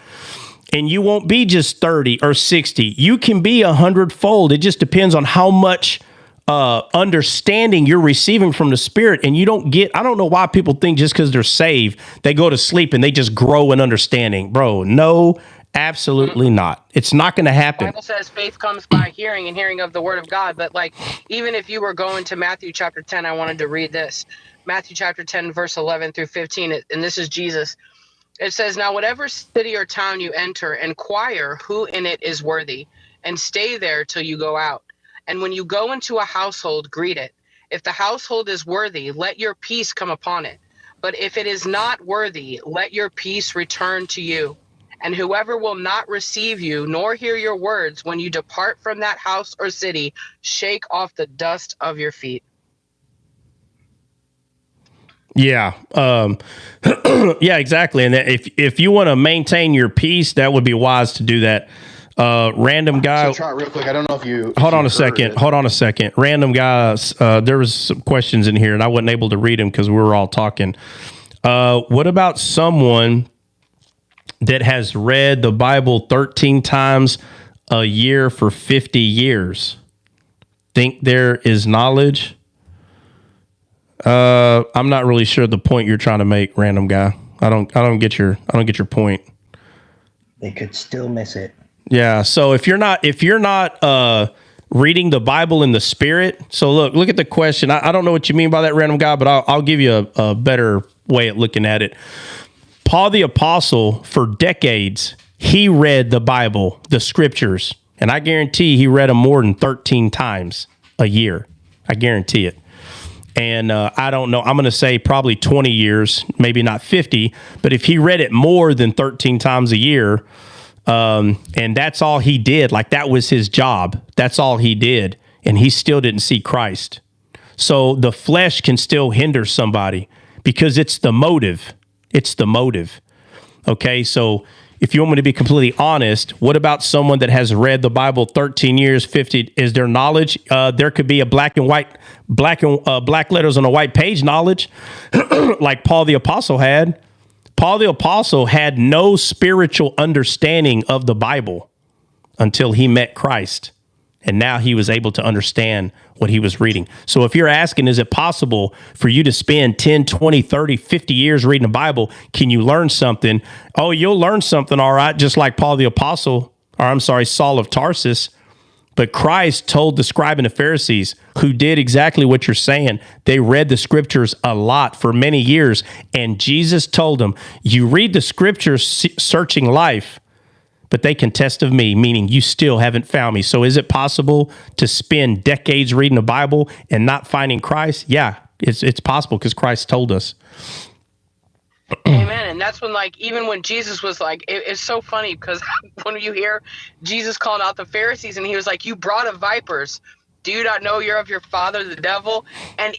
And you won't be just 30 or 60. You can be 100-fold. It just depends on how much understanding you're receiving from the Spirit. And you don't get, I don't know why people think just because they're saved, they go to sleep and they just grow in understanding. Bro, no, absolutely not. It's not going to happen. The Bible says faith comes by hearing and hearing of the word of God. But like, even if you were going to Matthew chapter 10, I wanted to read this. Matthew chapter 10, verse 11 through 15. And this is Jesus. It says, now whatever city or town you enter, inquire who in it is worthy, and stay there till you go out. And when you go into a household, greet it. If the household is worthy, let your peace come upon it. But if it is not worthy, let your peace return to you. And whoever will not receive you, nor hear your words, when you depart from that house or city, shake off the dust of your feet. Yeah. Yeah, exactly. And if you want to maintain your peace, that would be wise to do that. Random guy. So try it real quick. I don't know if you. Hold on a second. Random guys. There was some questions in here, and I wasn't able to read them because we were all talking. What about someone that has read the Bible 13 times a year for 50 years? Think there is knowledge? I'm not really sure the point you're trying to make, random guy. I don't get your point. They could still miss it. Yeah. So if you're not reading the Bible in the Spirit, so look at the question. I don't know what you mean by that, random guy, but I'll give you a better way at looking at it. Paul the Apostle, for decades, he read the Bible, the Scriptures, and I guarantee he read them more than 13 times a year. I guarantee it. And I don't know, I'm going to say probably 20 years, maybe not 50, but if he read it more than 13 times a year, and that's all he did, like that was his job, that's all he did, and he still didn't see Christ. So the flesh can still hinder somebody because it's the motive. It's the motive. Okay, so if you want me to be completely honest, what about someone that has read the Bible 13 years, 50? Is there knowledge? There could be a black letters on a white page knowledge, like Paul the Apostle had. Paul the Apostle had no spiritual understanding of the Bible until he met Christ. And now he was able to understand what he was reading. So if you're asking, is it possible for you to spend 10, 20, 30, 50 years reading the Bible? Can you learn something? Oh, you'll learn something, all right, just like Paul the Apostle, Saul of Tarsus. But Christ told the scribe and the Pharisees, who did exactly what you're saying. They read the scriptures a lot for many years. And Jesus told them, you read the scriptures searching life, but they can test of me, meaning you still haven't found me. So is it possible to spend decades reading the Bible and not finding Christ? Yeah, it's possible because Christ told us. Amen. And that's when, like, even when Jesus was like, it's so funny because when you hear Jesus calling out the Pharisees and he was like, you brood of vipers, do you not know you're of your father, the devil? And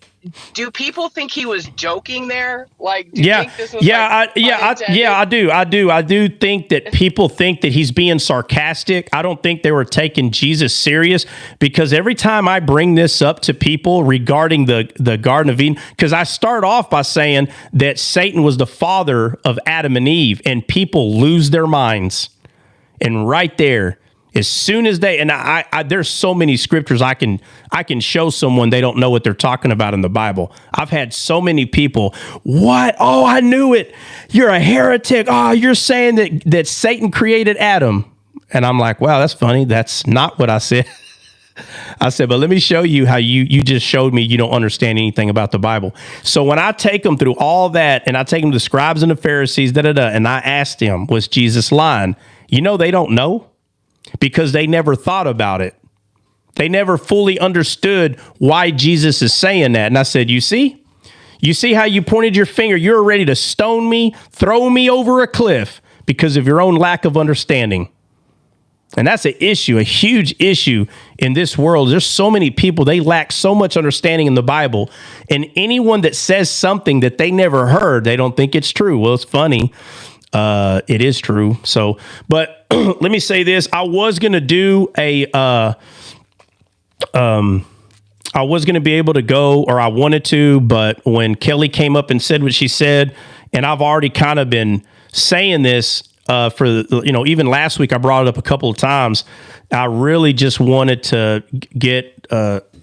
do people think he was joking there? Like, do you think this was I do. I do think that people think that he's being sarcastic. I don't think they were taking Jesus serious, because every time I bring this up to people regarding the Garden of Eden, because I start off by saying that Satan was the father of Adam and Eve, and people lose their minds. And right there, as soon as they, and I there's so many scriptures I can show someone they don't know what they're talking about in the Bible. I've had so many people, what? Oh, I knew it. You're a heretic. Oh, you're saying that Satan created Adam. And I'm like, wow, that's funny. That's not what I said. I said, but let me show you how you just showed me you don't understand anything about the Bible. So when I take them through all that, and I take them to the scribes and the Pharisees, and I asked them, was Jesus lying? You know, they don't know. Because they never thought about it. They never fully understood why Jesus is saying that. And I said, you see how you pointed your finger? You're ready to stone me, throw me over a cliff because of your own lack of understanding. And that's an issue, a huge issue in this world. There's so many people, they lack so much understanding in the Bible. And anyone that says something that they never heard, they don't think it's true. Well, it's funny. it is true. So, but let me say this: I was going to do I was going to be able to go, or I wanted to, but when Kelly came up and said what she said, and I've already kind of been saying this even last week, I brought it up a couple of times. I really just wanted to get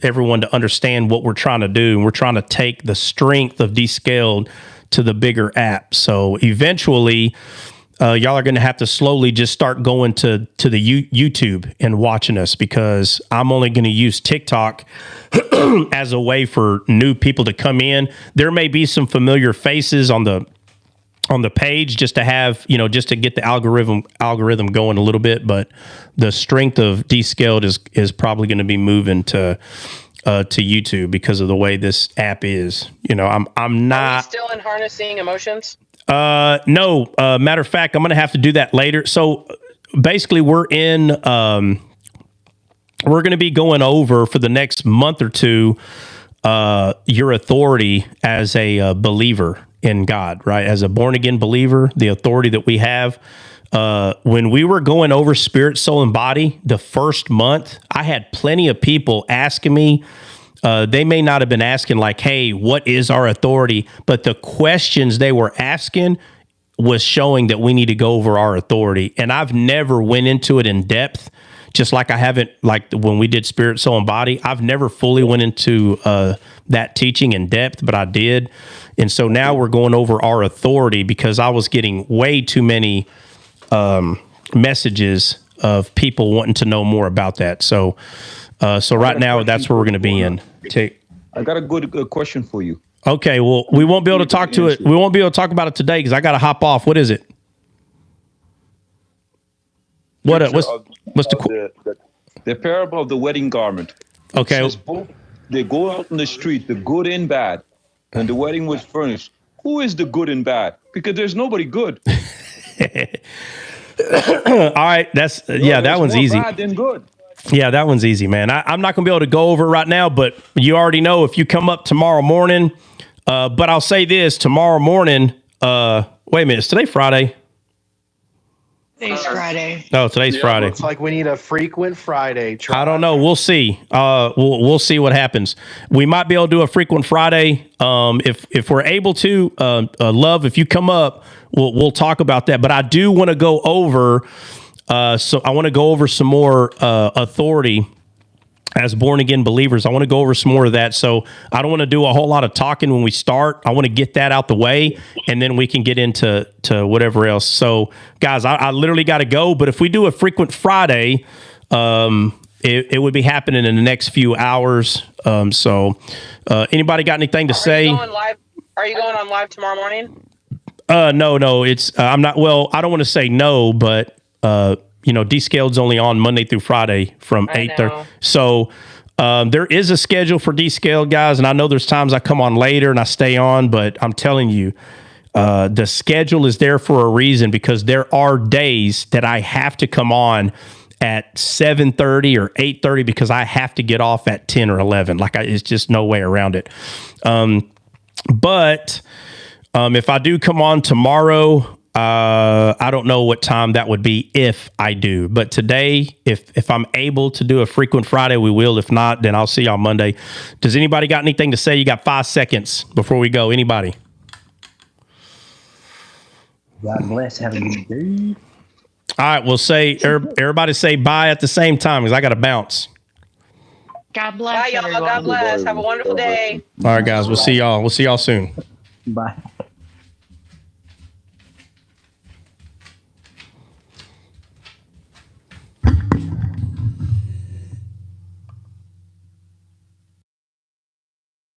everyone to understand what we're trying to do. And we're trying to take the strength of Descaled to the bigger app. So eventually, y'all are going to have to slowly just start going to the YouTube and watching us, because I'm only going to use TikTok as a way for new people to come in. There may be some familiar faces on the page just to have, just to get the algorithm going a little bit, but the strength of Descaled is probably going to be moving to YouTube because of the way this app is. I'm not. Are we still in harnessing emotions? No. Matter of fact, I'm going to have to do that later. So basically, we're going to be going over for the next month or two your authority as a believer in God, right? As a born again believer, the authority that we have. When we were going over spirit, soul, and body the first month, I had plenty of people asking me. They may not have been asking like, hey, what is our authority? But the questions they were asking was showing that we need to go over our authority. And I've never went into it in depth, just like I haven't, like when we did spirit, soul, and body. I've never fully went into that teaching in depth, but I did. And so now we're going over our authority because I was getting way too many messages of people wanting to know more about that. So right now, that's where we're going to be in. I got a good question for you. Okay, well, we won't be able to talk to it. We won't be able to talk about it today because I got to hop off. What is it? What's the parable of the wedding garment? Okay. It says both, they go out in the street, the good and bad, and the wedding was furnished. Who is the good and bad? Because there's nobody good. All right, that one's easy. Bad than good. Yeah, that one's easy, man. I'm not going to be able to go over it right now, but you already know if you come up tomorrow morning. But I'll say this, tomorrow morning, wait a minute, is today Friday? Today's Friday. No, today's Friday. Looks like we need a frequent Friday. I don't know. We'll see. We'll see what happens. We might be able to do a frequent Friday. If we're able to, Love, if you come up, we'll talk about that. But I do want to go over, so I want to go over some more authority as born again believers. I want to go over some more of that. So I don't want to do a whole lot of talking when we start. I want to get that out the way, and then we can get into whatever else. So guys, I literally got to go, but if we do a frequent Friday, it would be happening in the next few hours. Anybody got anything to say? Are you going on live tomorrow morning? No, it's, I'm not, well, I don't want to say no, but, Descaled's only on Monday through Friday from 8:30. So there is a schedule for Descaled, guys, and I know there's times I come on later and I stay on, but I'm telling you, the schedule is there for a reason, because there are days that I have to come on at 7:30 or 8:30 because I have to get off at 10 or 11. It's just no way around it. But if I do come on tomorrow, I don't know what time that would be if I do. But today, if I'm able to do a frequent Friday, we will. If not, then I'll see y'all Monday. Does anybody got anything to say? You got 5 seconds before we go. Anybody? God bless. Have a good day. All right, we'll say everybody say bye at the same time because I got to bounce. God bless. Bye, y'all. God bless. Have a wonderful day. All right, guys. We'll see y'all. We'll see y'all soon. Bye.